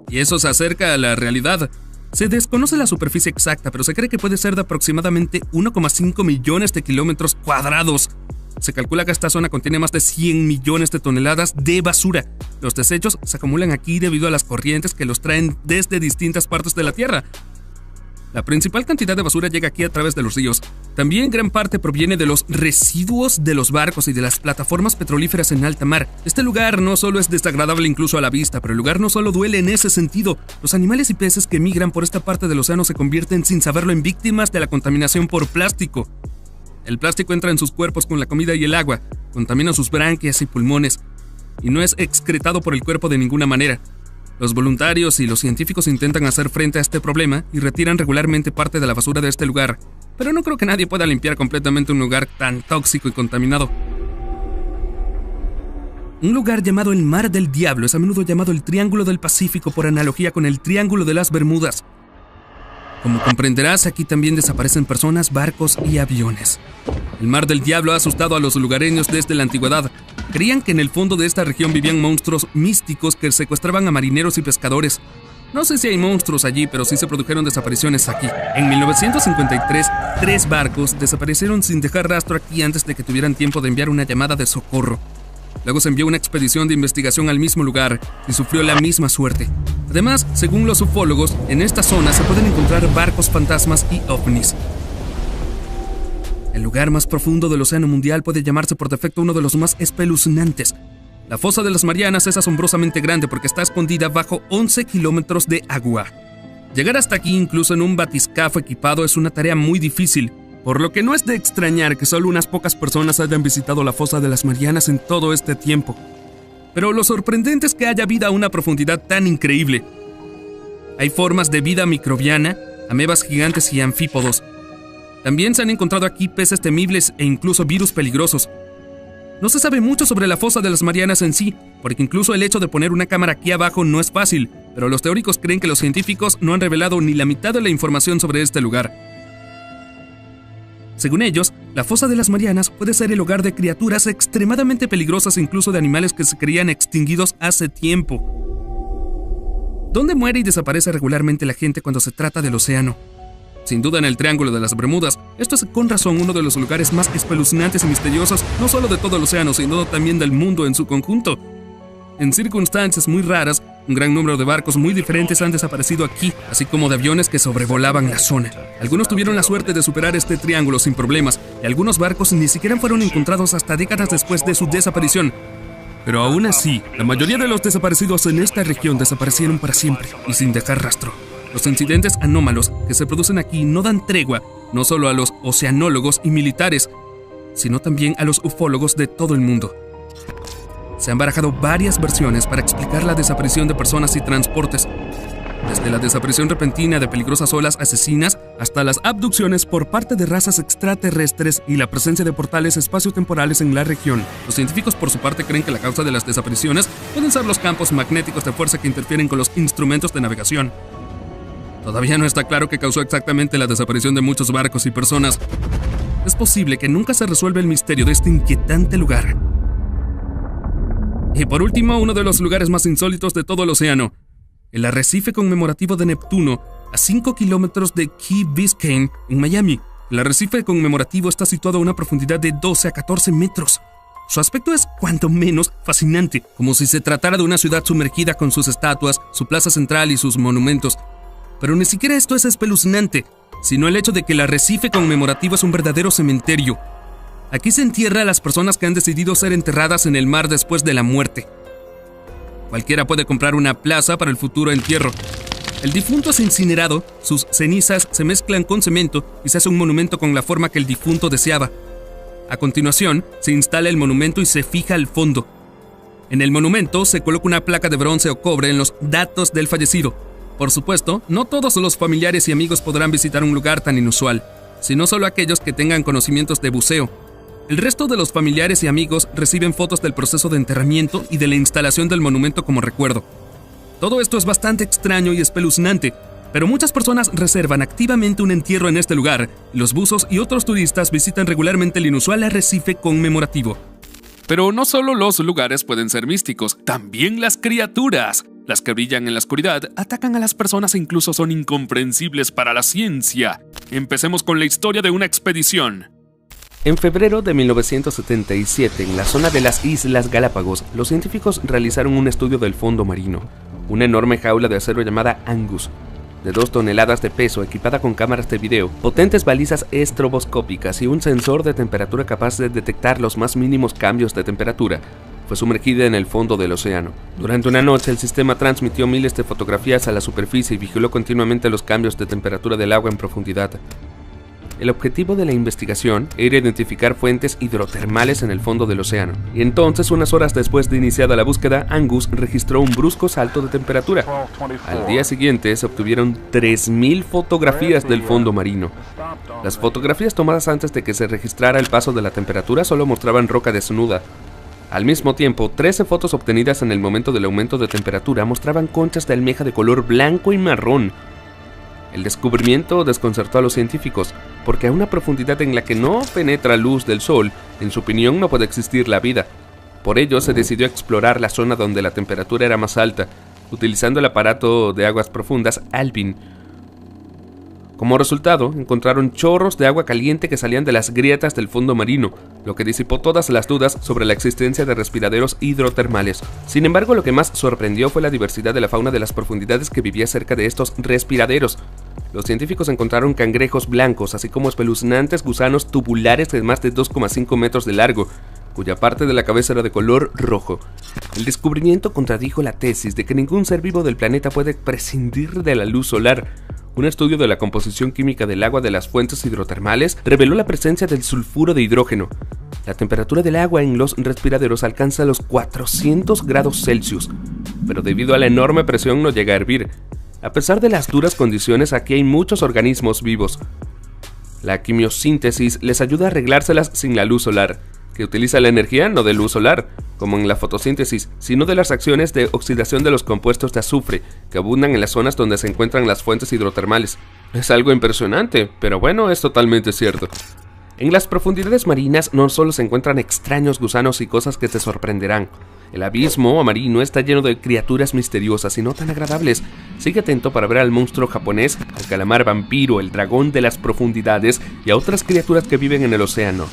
Y eso se acerca a la realidad. Se desconoce la superficie exacta, pero se cree que puede ser de aproximadamente 1,5 millones de kilómetros cuadrados. Se calcula que esta zona contiene más de 100 millones de toneladas de basura. Los desechos se acumulan aquí debido a las corrientes que los traen desde distintas partes de la Tierra. La principal cantidad de basura llega aquí a través de los ríos. También gran parte proviene de los residuos de los barcos y de las plataformas petrolíferas en alta mar. Este lugar no solo es desagradable incluso a la vista, pero el lugar no solo duele en ese sentido. Los animales y peces que migran por esta parte del océano se convierten sin saberlo en víctimas de la contaminación por plástico. El plástico entra en sus cuerpos con la comida y el agua, contamina sus branquias y pulmones, y no es excretado por el cuerpo de ninguna manera. Los voluntarios y los científicos intentan hacer frente a este problema y retiran regularmente parte de la basura de este lugar, pero no creo que nadie pueda limpiar completamente un lugar tan tóxico y contaminado. Un lugar llamado el Mar del Diablo es a menudo llamado el Triángulo del Pacífico por analogía con el Triángulo de las Bermudas. Como comprenderás, aquí también desaparecen personas, barcos y aviones. El Mar del Diablo ha asustado a los lugareños desde la antigüedad. Creían que en el fondo de esta región vivían monstruos místicos que secuestraban a marineros y pescadores. No sé si hay monstruos allí, pero sí se produjeron desapariciones aquí. En 1953, 3 barcos desaparecieron sin dejar rastro aquí antes de que tuvieran tiempo de enviar una llamada de socorro. Luego se envió una expedición de investigación al mismo lugar y sufrió la misma suerte. Además, según los ufólogos, en esta zona se pueden encontrar barcos fantasmas y ovnis. El lugar más profundo del océano mundial puede llamarse por defecto uno de los más espeluznantes. La fosa de las Marianas es asombrosamente grande porque está escondida bajo 11 kilómetros de agua. Llegar hasta aquí, incluso en un batiscafo equipado, es una tarea muy difícil, por lo que no es de extrañar que solo unas pocas personas hayan visitado la fosa de las Marianas en todo este tiempo. Pero lo sorprendente es que haya vida a una profundidad tan increíble. Hay formas de vida microbiana, amebas gigantes y anfípodos. También se han encontrado aquí peces temibles e incluso virus peligrosos. No se sabe mucho sobre la fosa de las Marianas en sí, porque incluso el hecho de poner una cámara aquí abajo no es fácil, pero los teóricos creen que los científicos no han revelado ni la mitad de la información sobre este lugar. Según ellos, la fosa de las Marianas puede ser el hogar de criaturas extremadamente peligrosas e incluso de animales que se creían extinguidos hace tiempo. ¿Dónde muere y desaparece regularmente la gente cuando se trata del océano? Sin duda en el Triángulo de las Bermudas. Esto es con razón uno de los lugares más espeluznantes y misteriosos, no solo de todo el océano, sino también del mundo en su conjunto. En circunstancias muy raras, un gran número de barcos muy diferentes han desaparecido aquí, así como de aviones que sobrevolaban la zona. Algunos tuvieron la suerte de superar este triángulo sin problemas, y algunos barcos ni siquiera fueron encontrados hasta décadas después de su desaparición. Pero aún así, la mayoría de los desaparecidos en esta región desaparecieron para siempre y sin dejar rastro. Los incidentes anómalos que se producen aquí no dan tregua, no solo a los oceanólogos y militares, sino también a los ufólogos de todo el mundo. Se han barajado varias versiones para explicar la desaparición de personas y transportes, desde la desaparición repentina de peligrosas olas asesinas hasta las abducciones por parte de razas extraterrestres y la presencia de portales espaciotemporales en la región. Los científicos, por su parte, creen que la causa de las desapariciones pueden ser los campos magnéticos de fuerza que interfieren con los instrumentos de navegación. Todavía no está claro qué causó exactamente la desaparición de muchos barcos y personas. Es posible que nunca se resuelva el misterio de este inquietante lugar. Y por último, uno de los lugares más insólitos de todo el océano, el arrecife conmemorativo de Neptuno, a 5 kilómetros de Key Biscayne, en Miami. El arrecife conmemorativo está situado a una profundidad de 12 a 14 metros. Su aspecto es cuanto menos fascinante, como si se tratara de una ciudad sumergida con sus estatuas, su plaza central y sus monumentos. Pero ni siquiera esto es espeluznante, sino el hecho de que el arrecife conmemorativo es un verdadero cementerio. Aquí se entierra a las personas que han decidido ser enterradas en el mar después de la muerte. Cualquiera puede comprar una plaza para el futuro entierro. El difunto es incinerado, sus cenizas se mezclan con cemento y se hace un monumento con la forma que el difunto deseaba. A continuación, se instala el monumento y se fija al fondo. En el monumento se coloca una placa de bronce o cobre en los datos del fallecido. Por supuesto, no todos los familiares y amigos podrán visitar un lugar tan inusual, sino solo aquellos que tengan conocimientos de buceo. El resto de los familiares y amigos reciben fotos del proceso de enterramiento y de la instalación del monumento como recuerdo. Todo esto es bastante extraño y espeluznante, pero muchas personas reservan activamente un entierro en este lugar, y los buzos y otros turistas visitan regularmente el inusual arrecife conmemorativo. Pero no solo los lugares pueden ser místicos, también las criaturas. Las que brillan en la oscuridad atacan a las personas e incluso son incomprensibles para la ciencia. Empecemos con la historia de una expedición. En febrero de 1977, en la zona de las Islas Galápagos, los científicos realizaron un estudio del fondo marino. Una enorme jaula de acero llamada Angus, de 2 toneladas de peso, equipada con cámaras de video, potentes balizas estroboscópicas y un sensor de temperatura capaz de detectar los más mínimos cambios de temperatura, fue sumergida en el fondo del océano. Durante una noche, el sistema transmitió miles de fotografías a la superficie y vigiló continuamente los cambios de temperatura del agua en profundidad. El objetivo de la investigación era identificar fuentes hidrotermales en el fondo del océano, y entonces, unas horas después de iniciada la búsqueda, Angus registró un brusco salto de temperatura. Al día siguiente se obtuvieron 3.000 fotografías del fondo marino. Las fotografías tomadas antes de que se registrara el paso de la temperatura solo mostraban roca desnuda. Al mismo tiempo, 13 fotos obtenidas en el momento del aumento de temperatura mostraban conchas de almeja de color blanco y marrón. El descubrimiento desconcertó a los científicos, porque a una profundidad en la que no penetra luz del sol, en su opinión no puede existir la vida. Por ello se decidió explorar la zona donde la temperatura era más alta, utilizando el aparato de aguas profundas Alpin. Como resultado, encontraron chorros de agua caliente que salían de las grietas del fondo marino, lo que disipó todas las dudas sobre la existencia de respiraderos hidrotermales. Sin embargo, lo que más sorprendió fue la diversidad de la fauna de las profundidades que vivía cerca de estos respiraderos. Los científicos encontraron cangrejos blancos, así como espeluznantes gusanos tubulares de más de 2,5 metros de largo, cuya parte de la cabeza era de color rojo. El descubrimiento contradijo la tesis de que ningún ser vivo del planeta puede prescindir de la luz solar. Un estudio de la composición química del agua de las fuentes hidrotermales reveló la presencia del sulfuro de hidrógeno. La temperatura del agua en los respiraderos alcanza los 400 grados Celsius, pero debido a la enorme presión no llega a hervir. A pesar de las duras condiciones, aquí hay muchos organismos vivos. La quimiosíntesis les ayuda a arreglárselas sin la luz solar, que utiliza la energía no de luz solar, como en la fotosíntesis, sino de las acciones de oxidación de los compuestos de azufre, que abundan en las zonas donde se encuentran las fuentes hidrotermales. Es algo impresionante, pero bueno, es totalmente cierto. En las profundidades marinas no solo se encuentran extraños gusanos y cosas que te sorprenderán. El abismo marino está lleno de criaturas misteriosas y no tan agradables. Sigue atento para ver al monstruo japonés, al calamar vampiro, el dragón de las profundidades y a otras criaturas que viven en el océano.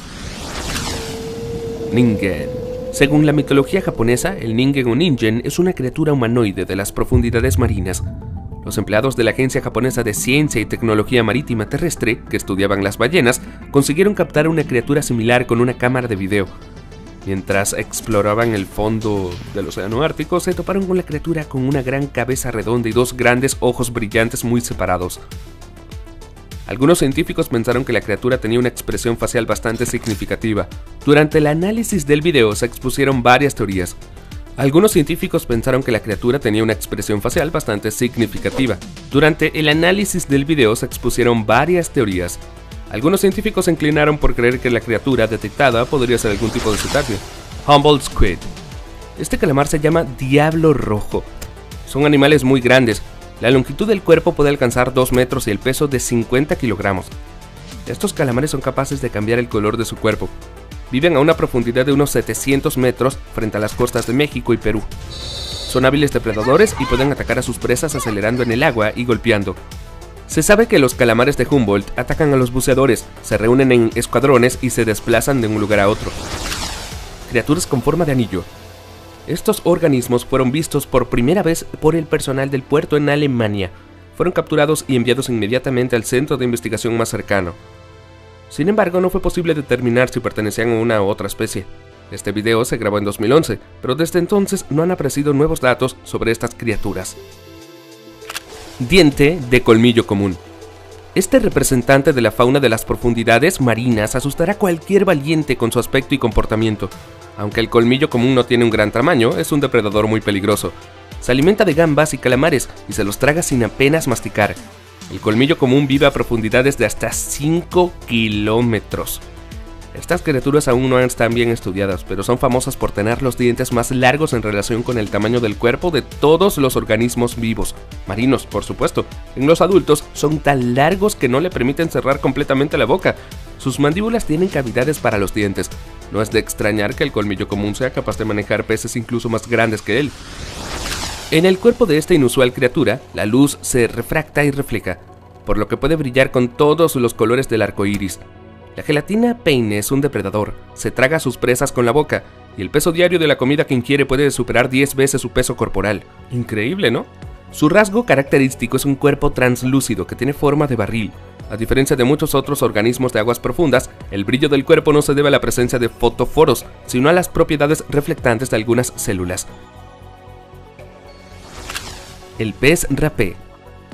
Ningen. Según la mitología japonesa, el Ningen o Ningen es una criatura humanoide de las profundidades marinas. Los empleados de la Agencia Japonesa de Ciencia y Tecnología Marítima Terrestre, que estudiaban las ballenas, consiguieron captar una criatura similar con una cámara de video. Mientras exploraban el fondo del océano Ártico, se toparon con la criatura con una gran cabeza redonda y dos grandes ojos brillantes muy separados. Algunos científicos pensaron que la criatura tenía una expresión facial bastante significativa. Durante el análisis del video se expusieron varias teorías. Algunos científicos pensaron que la criatura tenía una expresión facial bastante significativa. Durante el análisis del video se expusieron varias teorías. Algunos científicos se inclinaron por creer que la criatura detectada podría ser algún tipo de cetáceo. Humboldt squid. Este calamar se llama diablo rojo. Son animales muy grandes. La longitud del cuerpo puede alcanzar 2 metros y el peso de 50 kilogramos. Estos calamares son capaces de cambiar el color de su cuerpo. Viven a una profundidad de unos 700 metros frente a las costas de México y Perú. Son hábiles depredadores y pueden atacar a sus presas acelerando en el agua y golpeando. Se sabe que los calamares de Humboldt atacan a los buceadores, se reúnen en escuadrones y se desplazan de un lugar a otro. Criaturas con forma de anillo. Estos organismos fueron vistos por primera vez por el personal del puerto en Alemania. Fueron capturados y enviados inmediatamente al centro de investigación más cercano. Sin embargo, no fue posible determinar si pertenecían a una u otra especie. Este video se grabó en 2011, pero desde entonces no han aparecido nuevos datos sobre estas criaturas. Diente de colmillo común. Este representante de la fauna de las profundidades marinas asustará a cualquier valiente con su aspecto y comportamiento. Aunque el colmillo común no tiene un gran tamaño, es un depredador muy peligroso. Se alimenta de gambas y calamares y se los traga sin apenas masticar. El colmillo común vive a profundidades de hasta 5 kilómetros. Estas criaturas aún no están bien estudiadas, pero son famosas por tener los dientes más largos en relación con el tamaño del cuerpo de todos los organismos vivos, marinos, por supuesto. En los adultos son tan largos que no le permiten cerrar completamente la boca. Sus mandíbulas tienen cavidades para los dientes. No es de extrañar que el colmillo común sea capaz de manejar peces incluso más grandes que él. En el cuerpo de esta inusual criatura, la luz se refracta y refleja, por lo que puede brillar con todos los colores del arco iris. La gelatina peine es un depredador, se traga a sus presas con la boca, y el peso diario de la comida que ingiere puede superar 10 veces su peso corporal. Increíble, ¿no? Su rasgo característico es un cuerpo translúcido que tiene forma de barril. A diferencia de muchos otros organismos de aguas profundas, el brillo del cuerpo no se debe a la presencia de fotóforos, sino a las propiedades reflectantes de algunas células. El pez rapé.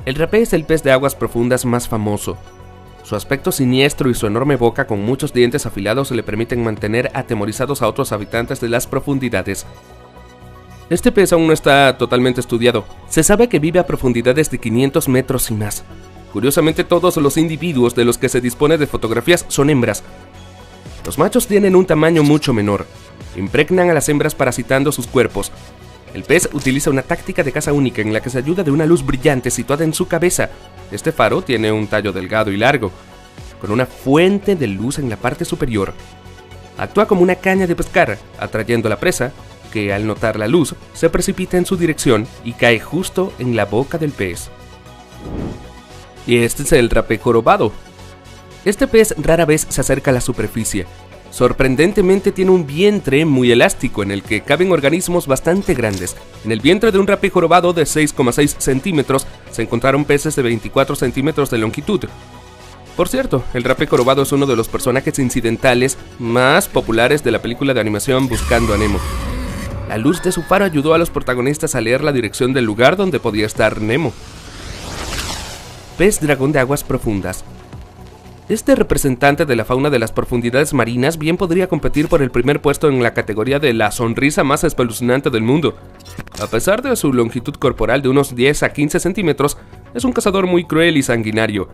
El rapé es el pez de aguas profundas más famoso. Su aspecto siniestro y su enorme boca con muchos dientes afilados le permiten mantener atemorizados a otros habitantes de las profundidades. Este pez aún no está totalmente estudiado. Se sabe que vive a profundidades de 500 metros y más. Curiosamente, todos los individuos de los que se dispone de fotografías son hembras. Los machos tienen un tamaño mucho menor. Impregnan a las hembras parasitando sus cuerpos. El pez utiliza una táctica de caza única en la que se ayuda de una luz brillante situada en su cabeza. Este faro tiene un tallo delgado y largo, con una fuente de luz en la parte superior. Actúa como una caña de pescar, atrayendo a la presa, que al notar la luz, se precipita en su dirección y cae justo en la boca del pez. Y este es el rape jorobado. Este pez rara vez se acerca a la superficie. Sorprendentemente tiene un vientre muy elástico en el que caben organismos bastante grandes. En el vientre de un rape jorobado de 6,6 centímetros se encontraron peces de 24 centímetros de longitud. Por cierto, el rape jorobado es uno de los personajes incidentales más populares de la película de animación Buscando a Nemo. La luz de su faro ayudó a los protagonistas a leer la dirección del lugar donde podía estar Nemo. Pez dragón de aguas profundas. Este representante de la fauna de las profundidades marinas bien podría competir por el primer puesto en la categoría de la sonrisa más espeluznante del mundo. A pesar de su longitud corporal de unos 10 a 15 centímetros, es un cazador muy cruel y sanguinario.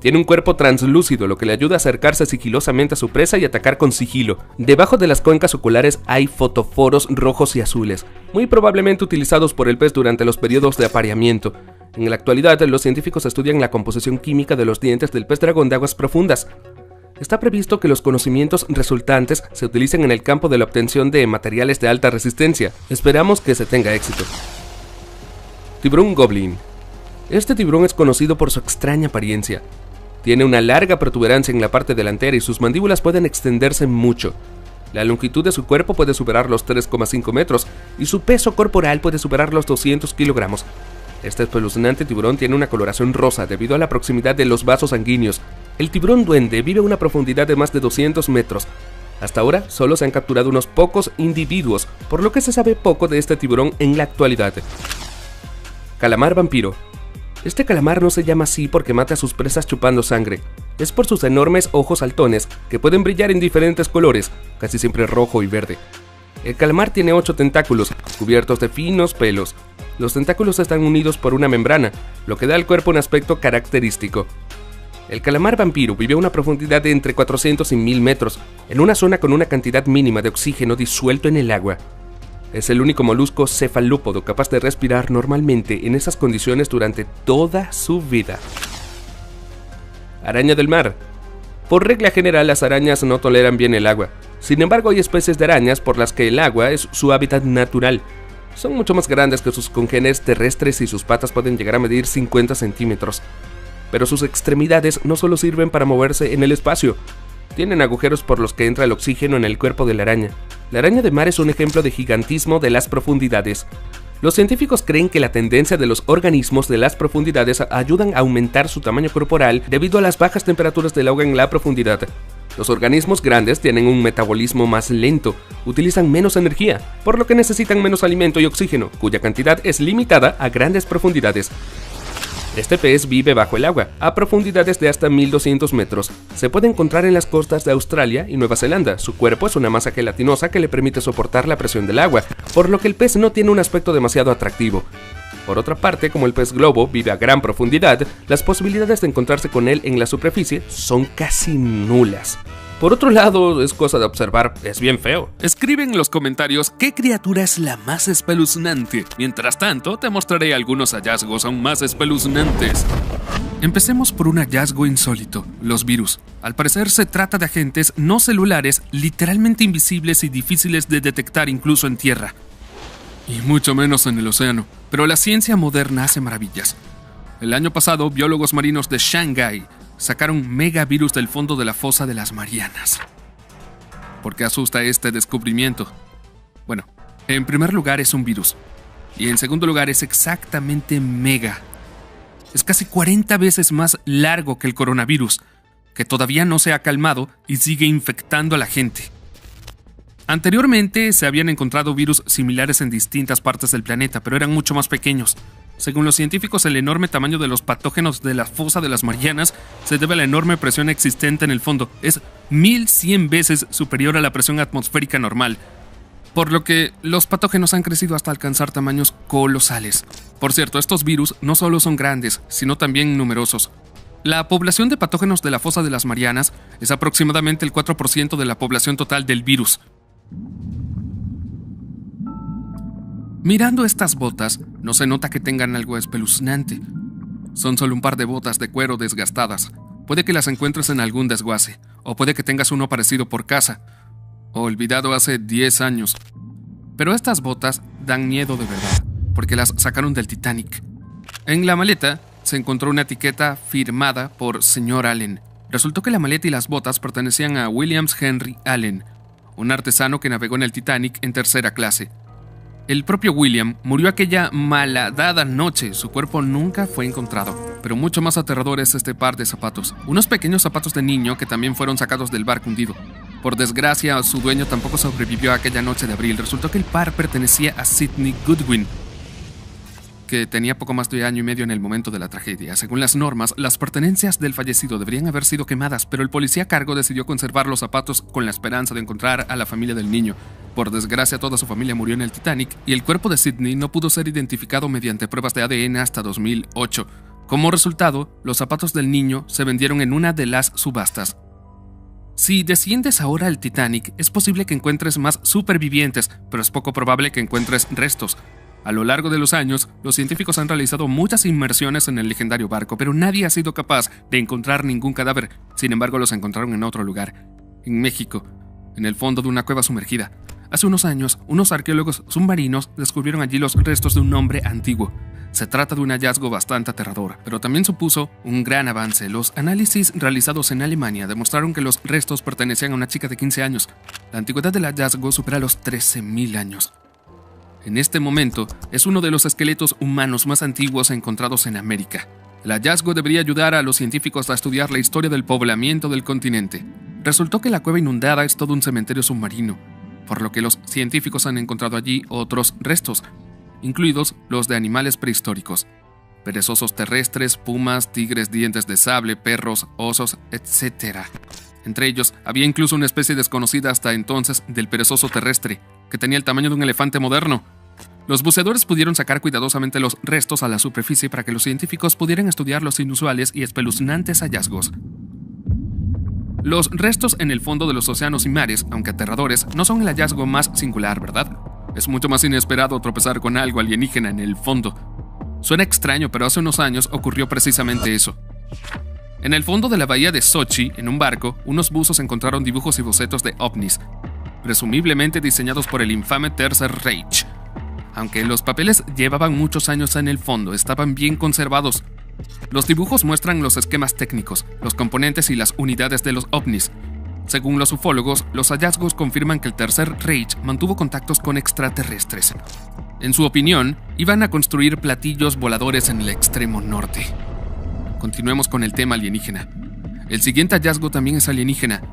Tiene un cuerpo translúcido, lo que le ayuda a acercarse sigilosamente a su presa y atacar con sigilo. Debajo de las cuencas oculares hay fotoforos rojos y azules, muy probablemente utilizados por el pez durante los periodos de apareamiento. En la actualidad, los científicos estudian la composición química de los dientes del pez dragón de aguas profundas. Está previsto que los conocimientos resultantes se utilicen en el campo de la obtención de materiales de alta resistencia. Esperamos que se tenga éxito. Tiburón goblin. Este tiburón es conocido por su extraña apariencia. Tiene una larga protuberancia en la parte delantera y sus mandíbulas pueden extenderse mucho. La longitud de su cuerpo puede superar los 3,5 metros y su peso corporal puede superar los 200 kilogramos. Este espeluznante tiburón tiene una coloración rosa debido a la proximidad de los vasos sanguíneos. El tiburón duende vive a una profundidad de más de 200 metros. Hasta ahora solo se han capturado unos pocos individuos, por lo que se sabe poco de este tiburón en la actualidad. Calamar vampiro. Este calamar no se llama así porque mata a sus presas chupando sangre. Es por sus enormes ojos saltones que pueden brillar en diferentes colores, casi siempre rojo y verde. El calamar tiene 8 tentáculos, cubiertos de finos pelos. Los tentáculos están unidos por una membrana, lo que da al cuerpo un aspecto característico. El calamar vampiro vive a una profundidad de entre 400 y 1000 metros, en una zona con una cantidad mínima de oxígeno disuelto en el agua. Es el único molusco cefalópodo capaz de respirar normalmente en esas condiciones durante toda su vida. Araña del mar. Por regla general, las arañas no toleran bien el agua. Sin embargo, hay especies de arañas por las que el agua es su hábitat natural. Son mucho más grandes que sus congéneres terrestres y sus patas pueden llegar a medir 50 centímetros. Pero sus extremidades no solo sirven para moverse en el espacio. Tienen agujeros por los que entra el oxígeno en el cuerpo de la araña. La araña de mar es un ejemplo de gigantismo de las profundidades. Los científicos creen que la tendencia de los organismos de las profundidades ayudan a aumentar su tamaño corporal debido a las bajas temperaturas del agua en la profundidad. Los organismos grandes tienen un metabolismo más lento, utilizan menos energía, por lo que necesitan menos alimento y oxígeno, cuya cantidad es limitada a grandes profundidades. Este pez vive bajo el agua, a profundidades de hasta 1200 metros. Se puede encontrar en las costas de Australia y Nueva Zelanda. Su cuerpo es una masa gelatinosa que le permite soportar la presión del agua, por lo que el pez no tiene un aspecto demasiado atractivo. Por otra parte, como el pez globo vive a gran profundidad, las posibilidades de encontrarse con él en la superficie son casi nulas. Por otro lado, es cosa de observar, es bien feo. Escribe en los comentarios qué criatura es la más espeluznante. Mientras tanto, te mostraré algunos hallazgos aún más espeluznantes. Empecemos por un hallazgo insólito, los virus. Al parecer se trata de agentes no celulares literalmente invisibles y difíciles de detectar incluso en tierra. Y mucho menos en el océano. Pero la ciencia moderna hace maravillas. El año pasado, biólogos marinos de Shanghái sacaron megavirus del fondo de la fosa de las Marianas. ¿Por qué asusta este descubrimiento? Bueno, en primer lugar es un virus. Y en segundo lugar es exactamente mega. Es casi 40 veces más largo que el coronavirus, que todavía no se ha calmado y sigue infectando a la gente. Anteriormente se habían encontrado virus similares en distintas partes del planeta, pero eran mucho más pequeños. Según los científicos, el enorme tamaño de los patógenos de la fosa de las Marianas se debe a la enorme presión existente en el fondo. Es 1100 veces superior a la presión atmosférica normal, por lo que los patógenos han crecido hasta alcanzar tamaños colosales. Por cierto, estos virus no solo son grandes, sino también numerosos. La población de patógenos de la fosa de las Marianas es aproximadamente el 4% de la población total del virus. Mirando estas botas, no se nota que tengan algo espeluznante. Son solo un par de botas de cuero desgastadas. Puede que las encuentres en algún desguace, o puede que tengas uno parecido por casa, o olvidado hace 10 años. Pero estas botas dan miedo de verdad, porque las sacaron del Titanic. En la maleta se encontró una etiqueta firmada por Sr. Allen. Resultó que la maleta y las botas pertenecían a Williams Henry Allen, un artesano que navegó en el Titanic en tercera clase. El propio William murió aquella malhadada noche. Su cuerpo nunca fue encontrado. Pero mucho más aterrador es este par de zapatos. Unos pequeños zapatos de niño que también fueron sacados del barco hundido. Por desgracia, su dueño tampoco sobrevivió a aquella noche de abril. Resultó que el par pertenecía a Sidney Goodwin, que tenía poco más de año y medio en el momento de la tragedia. Según las normas, las pertenencias del fallecido deberían haber sido quemadas, pero el policía a cargo decidió conservar los zapatos con la esperanza de encontrar a la familia del niño. Por desgracia, toda su familia murió en el Titanic y el cuerpo de Sidney no pudo ser identificado mediante pruebas de ADN hasta 2008. Como resultado, los zapatos del niño se vendieron en una de las subastas. Si desciendes ahora al Titanic, es posible que encuentres más supervivientes, pero es poco probable que encuentres restos. A lo largo de los años, los científicos han realizado muchas inmersiones en el legendario barco, pero nadie ha sido capaz de encontrar ningún cadáver. Sin embargo, los encontraron en otro lugar, en México, en el fondo de una cueva sumergida. Hace unos años, unos arqueólogos submarinos descubrieron allí los restos de un hombre antiguo. Se trata de un hallazgo bastante aterrador, pero también supuso un gran avance. Los análisis realizados en Alemania demostraron que los restos pertenecían a una chica de 15 años. La antigüedad del hallazgo supera los 13.000 años. En este momento, es uno de los esqueletos humanos más antiguos encontrados en América. El hallazgo debería ayudar a los científicos a estudiar la historia del poblamiento del continente. Resultó que la cueva inundada es todo un cementerio submarino, por lo que los científicos han encontrado allí otros restos, incluidos los de animales prehistóricos, perezosos terrestres, pumas, tigres, dientes de sable, perros, osos, etc. Entre ellos, había incluso una especie desconocida hasta entonces del perezoso terrestre, que tenía el tamaño de un elefante moderno. Los buceadores pudieron sacar cuidadosamente los restos a la superficie para que los científicos pudieran estudiar los inusuales y espeluznantes hallazgos. Los restos en el fondo de los océanos y mares, aunque aterradores, no son el hallazgo más singular, ¿verdad? Es mucho más inesperado tropezar con algo alienígena en el fondo. Suena extraño, pero hace unos años ocurrió precisamente eso. En el fondo de la bahía de Sochi, en un barco, unos buzos encontraron dibujos y bocetos de ovnis, presumiblemente diseñados por el infame Tercer Reich. Aunque los papeles llevaban muchos años en el fondo, estaban bien conservados. Los dibujos muestran los esquemas técnicos, los componentes y las unidades de los ovnis. Según los ufólogos, los hallazgos confirman que el Tercer Reich mantuvo contactos con extraterrestres. En su opinión, iban a construir platillos voladores en el extremo norte. Continuemos con el tema alienígena. El siguiente hallazgo también es alienígena,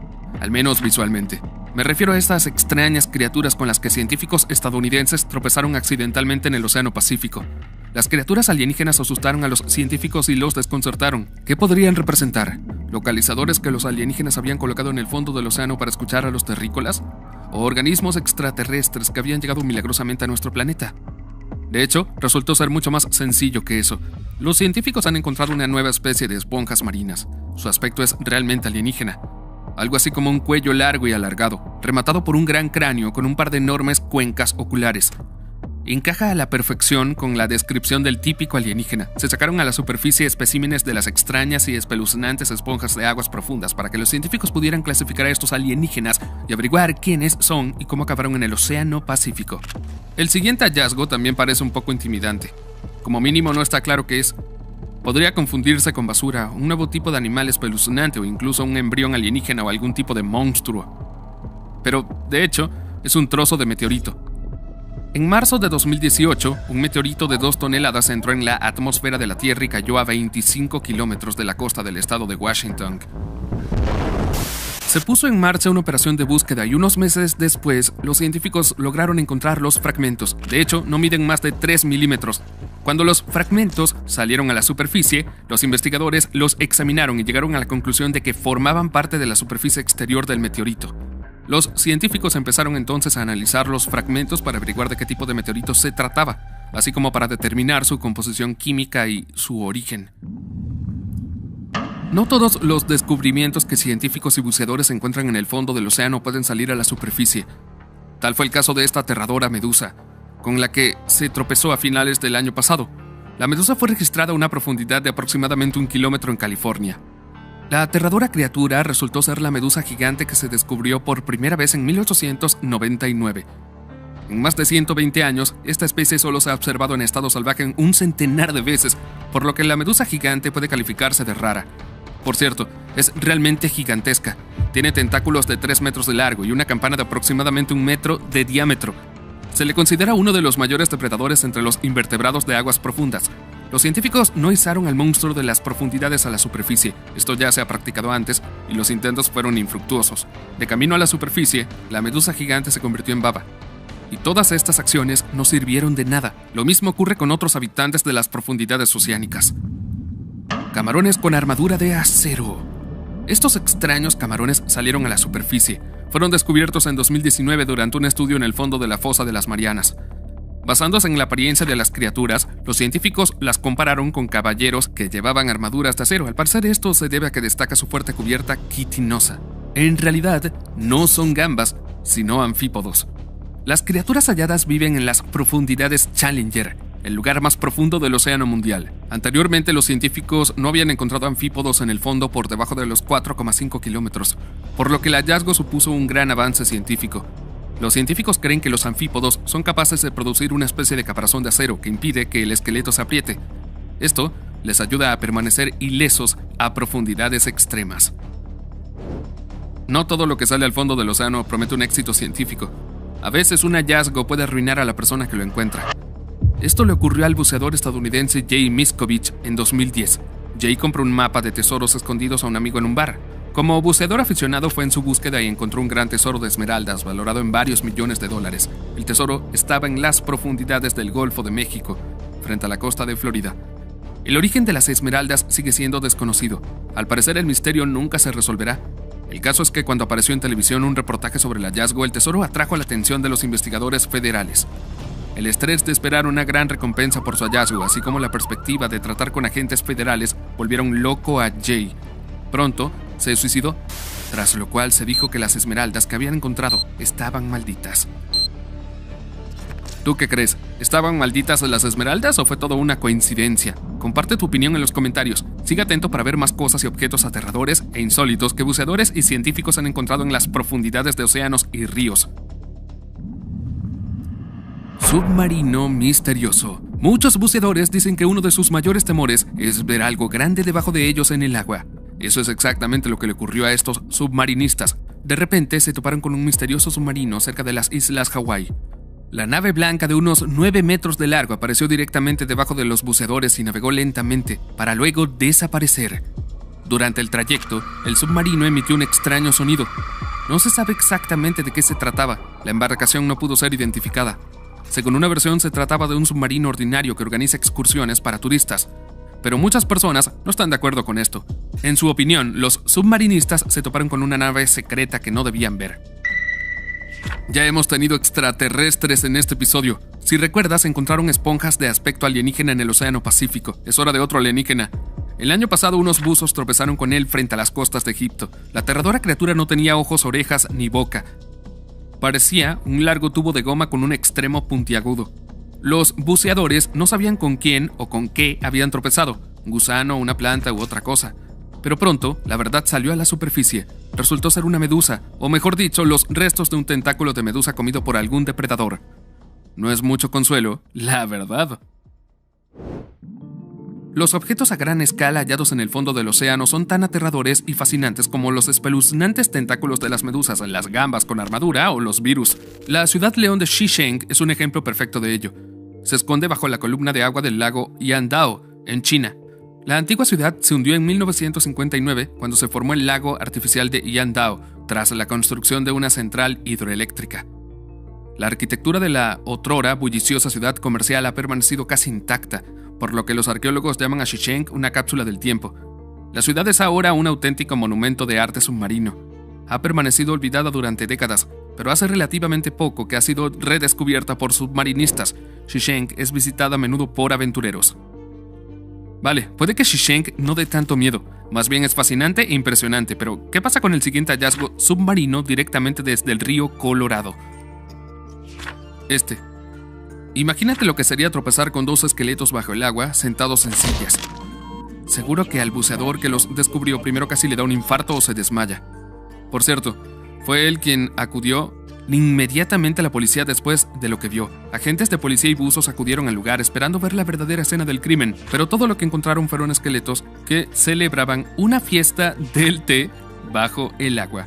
al menos visualmente. Me refiero a estas extrañas criaturas con las que científicos estadounidenses tropezaron accidentalmente en el Océano Pacífico. Las criaturas alienígenas asustaron a los científicos y los desconcertaron. ¿Qué podrían representar? ¿Localizadores que los alienígenas habían colocado en el fondo del océano para escuchar a los terrícolas? ¿O organismos extraterrestres que habían llegado milagrosamente a nuestro planeta? De hecho, resultó ser mucho más sencillo que eso. Los científicos han encontrado una nueva especie de esponjas marinas. Su aspecto es realmente alienígena. Algo así como un cuello largo y alargado, rematado por un gran cráneo con un par de enormes cuencas oculares. Encaja a la perfección con la descripción del típico alienígena. Se sacaron a la superficie especímenes de las extrañas y espeluznantes esponjas de aguas profundas para que los científicos pudieran clasificar a estos alienígenas y averiguar quiénes son y cómo acabaron en el Océano Pacífico. El siguiente hallazgo también parece un poco intimidante. Como mínimo no está claro qué es. Podría confundirse con basura, un nuevo tipo de animal espeluznante o incluso un embrión alienígena o algún tipo de monstruo. Pero, de hecho, es un trozo de meteorito. En marzo de 2018, un meteorito de 2 toneladas entró en la atmósfera de la Tierra y cayó a 25 kilómetros de la costa del estado de Washington. Se puso en marcha una operación de búsqueda y unos meses después, los científicos lograron encontrar los fragmentos. De hecho, no miden más de 3 milímetros. Cuando los fragmentos salieron a la superficie, los investigadores los examinaron y llegaron a la conclusión de que formaban parte de la superficie exterior del meteorito. Los científicos empezaron entonces a analizar los fragmentos para averiguar de qué tipo de meteorito se trataba, así como para determinar su composición química y su origen. No todos los descubrimientos que científicos y buceadores encuentran en el fondo del océano pueden salir a la superficie. Tal fue el caso de esta aterradora medusa, con la que se tropezó a finales del año pasado. La medusa fue registrada a una profundidad de aproximadamente 1 kilómetro en California. La aterradora criatura resultó ser la medusa gigante que se descubrió por primera vez en 1899. En más de 120 años, esta especie solo se ha observado en estado salvaje un centenar de veces, por lo que la medusa gigante puede calificarse de rara. Por cierto, es realmente gigantesca. Tiene tentáculos de 3 metros de largo y una campana de aproximadamente 1 metro de diámetro. Se le considera uno de los mayores depredadores entre los invertebrados de aguas profundas. Los científicos no izaron al monstruo de las profundidades a la superficie. Esto ya se ha practicado antes y los intentos fueron infructuosos. De camino a la superficie, la medusa gigante se convirtió en baba. Y todas estas acciones no sirvieron de nada. Lo mismo ocurre con otros habitantes de las profundidades oceánicas. Camarones con armadura de acero. Estos extraños camarones salieron a la superficie. Fueron descubiertos en 2019 durante un estudio en el fondo de la fosa de las Marianas. Basándose en la apariencia de las criaturas, los científicos las compararon con caballeros que llevaban armaduras de acero. Al parecer esto se debe a que destaca su fuerte cubierta quitinosa. En realidad, no son gambas, sino anfípodos. Las criaturas halladas viven en las profundidades Challenger, el lugar más profundo del océano mundial. Anteriormente, los científicos no habían encontrado anfípodos en el fondo por debajo de los 4,5 kilómetros, por lo que el hallazgo supuso un gran avance científico. Los científicos creen que los anfípodos son capaces de producir una especie de caparazón de acero que impide que el esqueleto se apriete. Esto les ayuda a permanecer ilesos a profundidades extremas. No todo lo que sale al fondo del océano promete un éxito científico. A veces un hallazgo puede arruinar a la persona que lo encuentra. Esto le ocurrió al buceador estadounidense Jay Miskovich en 2010. Jay compró un mapa de tesoros escondidos a un amigo en un bar. Como buceador aficionado fue en su búsqueda y encontró un gran tesoro de esmeraldas valorado en varios millones de dólares. El tesoro estaba en las profundidades del Golfo de México, frente a la costa de Florida. El origen de las esmeraldas sigue siendo desconocido. Al parecer el misterio nunca se resolverá. El caso es que cuando apareció en televisión un reportaje sobre el hallazgo, el tesoro atrajo la atención de los investigadores federales. El estrés de esperar una gran recompensa por su hallazgo, así como la perspectiva de tratar con agentes federales, volvieron loco a Jay. Pronto se suicidó, tras lo cual se dijo que las esmeraldas que habían encontrado estaban malditas. ¿Tú qué crees? ¿Estaban malditas las esmeraldas o fue todo una coincidencia? Comparte tu opinión en los comentarios. Sigue atento para ver más cosas y objetos aterradores e insólitos que buceadores y científicos han encontrado en las profundidades de océanos y ríos. Submarino misterioso. Muchos buceadores dicen que uno de sus mayores temores es ver algo grande debajo de ellos en el agua. Eso es exactamente lo que le ocurrió a estos submarinistas. De repente se toparon con un misterioso submarino cerca de las islas Hawái. La nave blanca de unos 9 metros de largo apareció directamente debajo de los buceadores y navegó lentamente, para luego desaparecer. Durante el trayecto, el submarino emitió un extraño sonido. No se sabe exactamente de qué se trataba. La embarcación no pudo ser identificada. Según una versión, se trataba de un submarino ordinario que organiza excursiones para turistas. Pero muchas personas no están de acuerdo con esto. En su opinión, los submarinistas se toparon con una nave secreta que no debían ver. Ya hemos tenido extraterrestres en este episodio. Si recuerdas, encontraron esponjas de aspecto alienígena en el Océano Pacífico. Es hora de otro alienígena. El año pasado unos buzos tropezaron con él frente a las costas de Egipto. La aterradora criatura no tenía ojos, orejas ni boca. Parecía un largo tubo de goma con un extremo puntiagudo. Los buceadores no sabían con quién o con qué habían tropezado, un gusano, una planta u otra cosa. Pero pronto, la verdad salió a la superficie. Resultó ser una medusa, o mejor dicho, los restos de un tentáculo de medusa comido por algún depredador. No es mucho consuelo, la verdad. Los objetos a gran escala hallados en el fondo del océano son tan aterradores y fascinantes como los espeluznantes tentáculos de las medusas, las gambas con armadura o los virus. La ciudad león de Shisheng es un ejemplo perfecto de ello. Se esconde bajo la columna de agua del lago Yandao, en China. La antigua ciudad se hundió en 1959 cuando se formó el lago artificial de Yandao, tras la construcción de una central hidroeléctrica. La arquitectura de la otrora bulliciosa ciudad comercial ha permanecido casi intacta, por lo que los arqueólogos llaman a Shisheng una cápsula del tiempo. La ciudad es ahora un auténtico monumento de arte submarino. Ha permanecido olvidada durante décadas, pero hace relativamente poco que ha sido redescubierta por submarinistas. Shisheng es visitada a menudo por aventureros. Vale, puede que Shisheng no dé tanto miedo, más bien es fascinante e impresionante, pero ¿qué pasa con el siguiente hallazgo submarino directamente desde el río Colorado? Imagínate lo que sería tropezar con dos esqueletos bajo el agua, sentados en sillas. Seguro que al buceador que los descubrió primero casi le da un infarto o se desmaya. Por cierto, fue él quien acudió inmediatamente la policía después de lo que vio. Agentes de policía y buzos acudieron al lugar esperando ver la verdadera escena del crimen, pero todo lo que encontraron fueron esqueletos que celebraban una fiesta del té bajo el agua.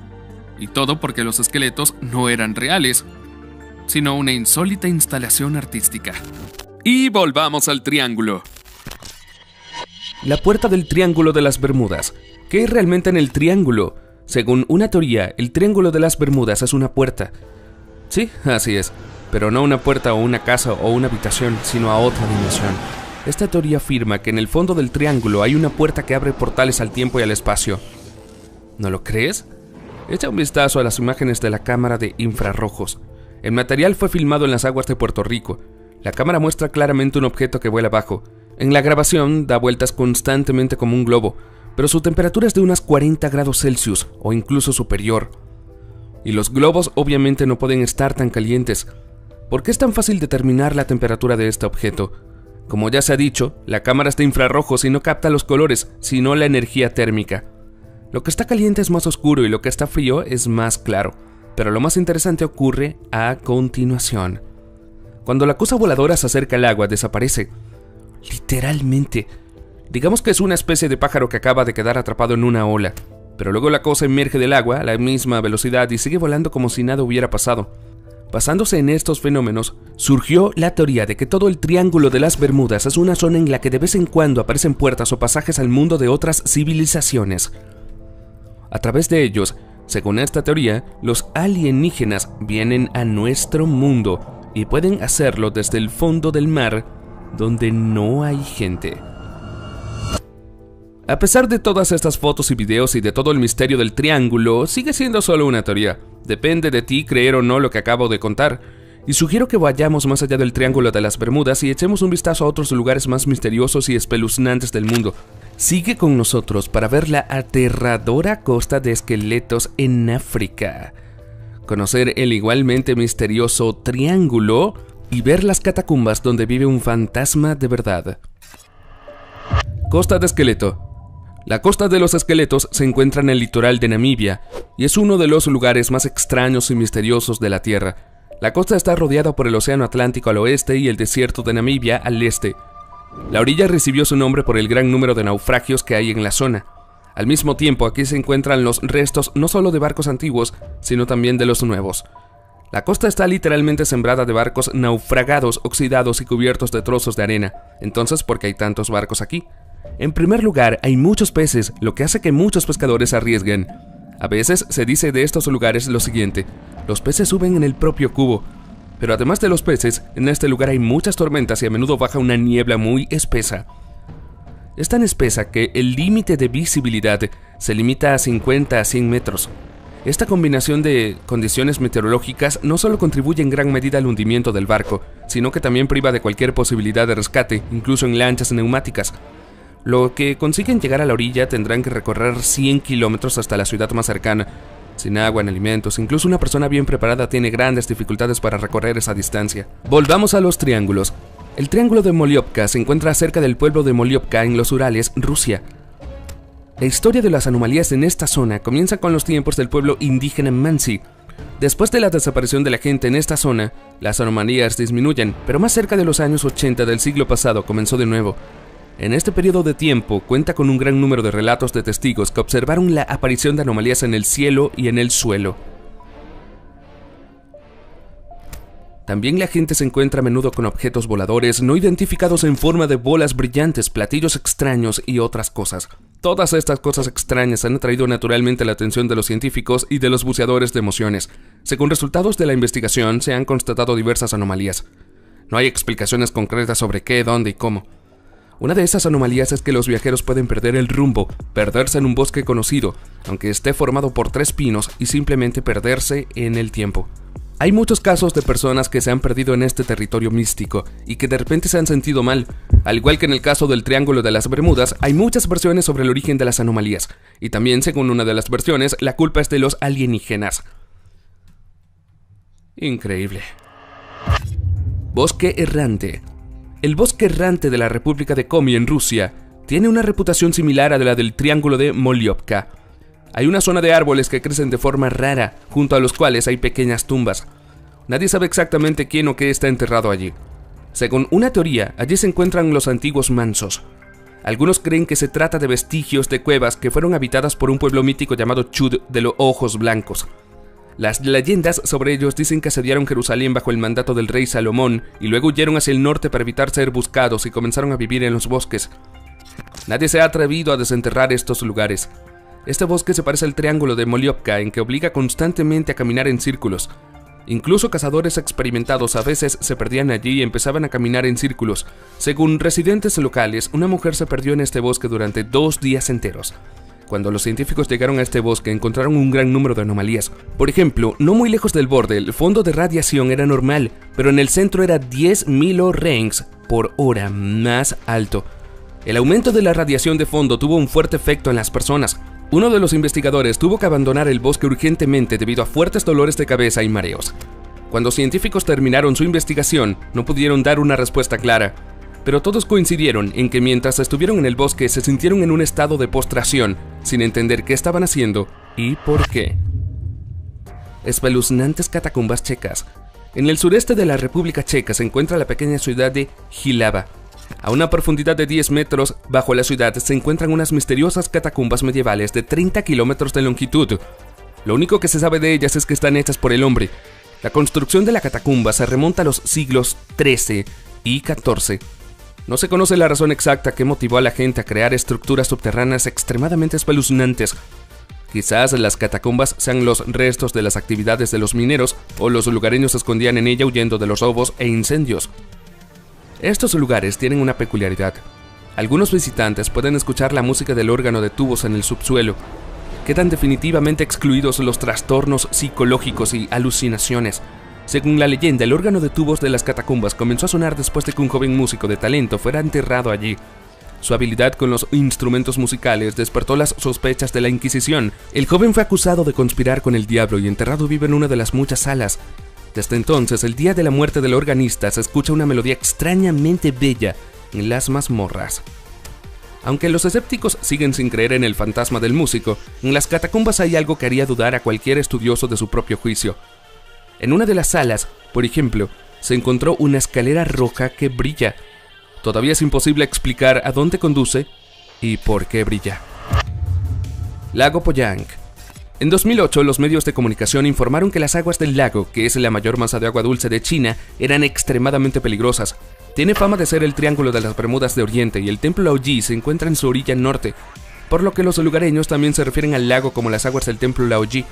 Y todo porque los esqueletos no eran reales, sino una insólita instalación artística. Y volvamos al triángulo. La puerta del Triángulo de las Bermudas. ¿Qué es realmente en el triángulo? Según una teoría, el Triángulo de las Bermudas es una puerta. Sí, así es, pero no una puerta o una casa o una habitación, sino a otra dimensión. Esta teoría afirma que en el fondo del triángulo hay una puerta que abre portales al tiempo y al espacio. ¿No lo crees? Echa un vistazo a las imágenes de la cámara de infrarrojos. El material fue filmado en las aguas de Puerto Rico. La cámara muestra claramente un objeto que vuela abajo. En la grabación da vueltas constantemente como un globo, pero su temperatura es de unas 40 grados Celsius o incluso superior. Y los globos obviamente no pueden estar tan calientes. ¿Por qué es tan fácil determinar la temperatura de este objeto? Como ya se ha dicho, la cámara está infrarrojos y no capta los colores, sino la energía térmica. Lo que está caliente es más oscuro y lo que está frío es más claro. Pero lo más interesante ocurre a continuación. Cuando la cosa voladora se acerca al agua, desaparece. Literalmente. Digamos que es una especie de pájaro que acaba de quedar atrapado en una ola, pero luego la cosa emerge del agua a la misma velocidad y sigue volando como si nada hubiera pasado. Basándose en estos fenómenos, surgió la teoría de que todo el Triángulo de las Bermudas es una zona en la que de vez en cuando aparecen puertas o pasajes al mundo de otras civilizaciones. A través de ellos, según esta teoría, los alienígenas vienen a nuestro mundo y pueden hacerlo desde el fondo del mar, donde no hay gente. A pesar de todas estas fotos y videos y de todo el misterio del triángulo, sigue siendo solo una teoría. Depende de ti creer o no lo que acabo de contar. Y sugiero que vayamos más allá del Triángulo de las Bermudas y echemos un vistazo a otros lugares más misteriosos y espeluznantes del mundo. Sigue con nosotros para ver la aterradora costa de esqueletos en África, conocer el igualmente misterioso Triángulo y ver las catacumbas donde vive un fantasma de verdad. Costa de Esqueleto. La costa de los esqueletos se encuentra en el litoral de Namibia y es uno de los lugares más extraños y misteriosos de la Tierra. La costa está rodeada por el Océano Atlántico al oeste y el desierto de Namibia al este. La orilla recibió su nombre por el gran número de naufragios que hay en la zona. Al mismo tiempo, aquí se encuentran los restos no solo de barcos antiguos, sino también de los nuevos. La costa está literalmente sembrada de barcos naufragados, oxidados y cubiertos de trozos de arena. Entonces, ¿por qué hay tantos barcos aquí? En primer lugar, hay muchos peces, lo que hace que muchos pescadores arriesguen. A veces se dice de estos lugares lo siguiente: los peces suben en el propio cubo. Pero además de los peces, en este lugar hay muchas tormentas y a menudo baja una niebla muy espesa. Es tan espesa que el límite de visibilidad se limita a 50 a 100 metros. Esta combinación de condiciones meteorológicas no solo contribuye en gran medida al hundimiento del barco, sino que también priva de cualquier posibilidad de rescate, incluso en lanchas neumáticas. Los que consiguen llegar a la orilla tendrán que recorrer 100 kilómetros hasta la ciudad más cercana, sin agua ni alimentos. Incluso una persona bien preparada tiene grandes dificultades para recorrer esa distancia. Volvamos a los triángulos. El triángulo de Moliopka se encuentra cerca del pueblo de Moliopka en los Urales, Rusia. La historia de las anomalías en esta zona comienza con los tiempos del pueblo indígena Mansi. Después de la desaparición de la gente en esta zona, las anomalías disminuyen, pero más cerca de los años 80 del siglo pasado comenzó de nuevo. En este periodo de tiempo cuenta con un gran número de relatos de testigos que observaron la aparición de anomalías en el cielo y en el suelo. También la gente se encuentra a menudo con objetos voladores no identificados en forma de bolas brillantes, platillos extraños y otras cosas. Todas estas cosas extrañas han atraído naturalmente la atención de los científicos y de los buceadores de emociones. Según resultados de la investigación, se han constatado diversas anomalías. No hay explicaciones concretas sobre qué, dónde y cómo. Una de esas anomalías es que los viajeros pueden perder el rumbo, perderse en un bosque conocido, aunque esté formado por 3 pinos, y simplemente perderse en el tiempo. Hay muchos casos de personas que se han perdido en este territorio místico y que de repente se han sentido mal. Al igual que en el caso del Triángulo de las Bermudas, hay muchas versiones sobre el origen de las anomalías, y también, según una de las versiones, la culpa es de los alienígenas. Increíble. Bosque errante. El bosque errante de la República de Komi en Rusia tiene una reputación similar a la del Triángulo de Moliopka. Hay una zona de árboles que crecen de forma rara, junto a los cuales hay pequeñas tumbas. Nadie sabe exactamente quién o qué está enterrado allí. Según una teoría, allí se encuentran los antiguos mansos. Algunos creen que se trata de vestigios de cuevas que fueron habitadas por un pueblo mítico llamado Chud de los Ojos Blancos. Las leyendas sobre ellos dicen que asediaron Jerusalén bajo el mandato del rey Salomón y luego huyeron hacia el norte para evitar ser buscados y comenzaron a vivir en los bosques. Nadie se ha atrevido a desenterrar estos lugares. Este bosque se parece al triángulo de Moliopka, en que obliga constantemente a caminar en círculos. Incluso cazadores experimentados a veces se perdían allí y empezaban a caminar en círculos. Según residentes locales, una mujer se perdió en este bosque durante 2 días enteros. Cuando los científicos llegaron a este bosque, encontraron un gran número de anomalías. Por ejemplo, no muy lejos del borde, el fondo de radiación era normal, pero en el centro era 10 millirangs por hora más alto. El aumento de la radiación de fondo tuvo un fuerte efecto en las personas. Uno de los investigadores tuvo que abandonar el bosque urgentemente debido a fuertes dolores de cabeza y mareos. Cuando científicos terminaron su investigación, no pudieron dar una respuesta clara, pero todos coincidieron en que mientras estuvieron en el bosque se sintieron en un estado de postración, sin entender qué estaban haciendo y por qué. Espeluznantes catacumbas checas. En el sureste de la República Checa se encuentra la pequeña ciudad de Jihlava. A una profundidad de 10 metros bajo la ciudad se encuentran unas misteriosas catacumbas medievales de 30 kilómetros de longitud. Lo único que se sabe de ellas es que están hechas por el hombre. La construcción de la catacumba se remonta a los siglos XIII y XIV. No se conoce la razón exacta que motivó a la gente a crear estructuras subterráneas extremadamente espeluznantes. Quizás las catacumbas sean los restos de las actividades de los mineros, o los lugareños se escondían en ella huyendo de los robos e incendios. Estos lugares tienen una peculiaridad. Algunos visitantes pueden escuchar la música del órgano de tubos en el subsuelo. Quedan definitivamente excluidos los trastornos psicológicos y alucinaciones. Según la leyenda, el órgano de tubos de las catacumbas comenzó a sonar después de que un joven músico de talento fuera enterrado allí. Su habilidad con los instrumentos musicales despertó las sospechas de la Inquisición. El joven fue acusado de conspirar con el diablo y enterrado vivo en una de las muchas salas. Desde entonces, el día de la muerte del organista, se escucha una melodía extrañamente bella en las mazmorras. Aunque los escépticos siguen sin creer en el fantasma del músico, en las catacumbas hay algo que haría dudar a cualquier estudioso de su propio juicio. En una de las salas, por ejemplo, se encontró una escalera roja que brilla. Todavía es imposible explicar a dónde conduce y por qué brilla. Lago Poyang. En 2008, los medios de comunicación informaron que las aguas del lago, que es la mayor masa de agua dulce de China, eran extremadamente peligrosas. Tiene fama de ser el Triángulo de las Bermudas de Oriente y el Templo Laoji se encuentra en su orilla norte, por lo que los lugareños también se refieren al lago como las aguas del Templo Laoji.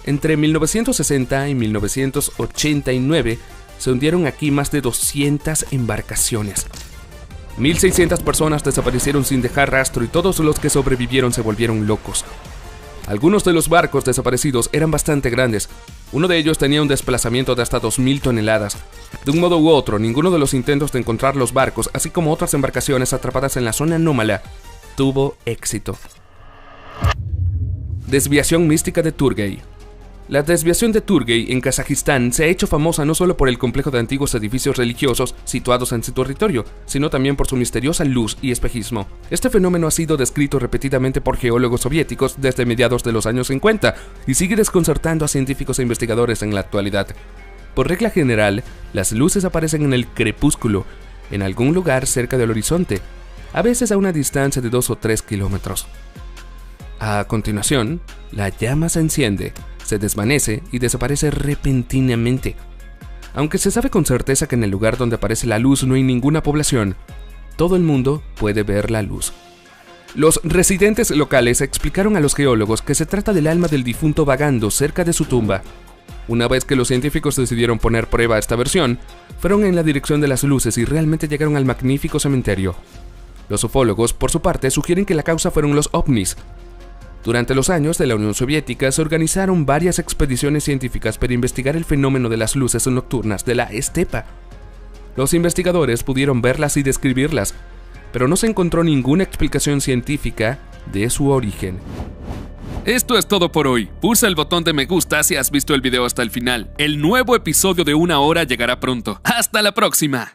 Entre 1960 y 1989 se hundieron aquí más de 200 embarcaciones. 1.600 personas desaparecieron sin dejar rastro y todos los que sobrevivieron se volvieron locos. Algunos de los barcos desaparecidos eran bastante grandes. Uno de ellos tenía un desplazamiento de hasta 2.000 toneladas. De un modo u otro, ninguno de los intentos de encontrar los barcos, así como otras embarcaciones atrapadas en la zona anómala, tuvo éxito. Desviación mística de Turgay. La desviación de Turgay en Kazajistán se ha hecho famosa no solo por el complejo de antiguos edificios religiosos situados en su territorio, sino también por su misteriosa luz y espejismo. Este fenómeno ha sido descrito repetidamente por geólogos soviéticos desde mediados de los años 50 y sigue desconcertando a científicos e investigadores en la actualidad. Por regla general, las luces aparecen en el crepúsculo, en algún lugar cerca del horizonte, a veces a una distancia de 2 o 3 kilómetros. A continuación, la llama se enciende, se desvanece y desaparece repentinamente. Aunque se sabe con certeza que en el lugar donde aparece la luz no hay ninguna población, todo el mundo puede ver la luz. Los residentes locales explicaron a los geólogos que se trata del alma del difunto vagando cerca de su tumba. Una vez que los científicos decidieron poner prueba a esta versión, fueron en la dirección de las luces y realmente llegaron al magnífico cementerio. Los ufólogos, por su parte, sugieren que la causa fueron los ovnis. Durante los años de la Unión Soviética se organizaron varias expediciones científicas para investigar el fenómeno de las luces nocturnas de la estepa. Los investigadores pudieron verlas y describirlas, pero no se encontró ninguna explicación científica de su origen. Esto es todo por hoy. Pulsa el botón de me gusta si has visto el video hasta el final. El nuevo episodio de 1 hora llegará pronto. ¡Hasta la próxima!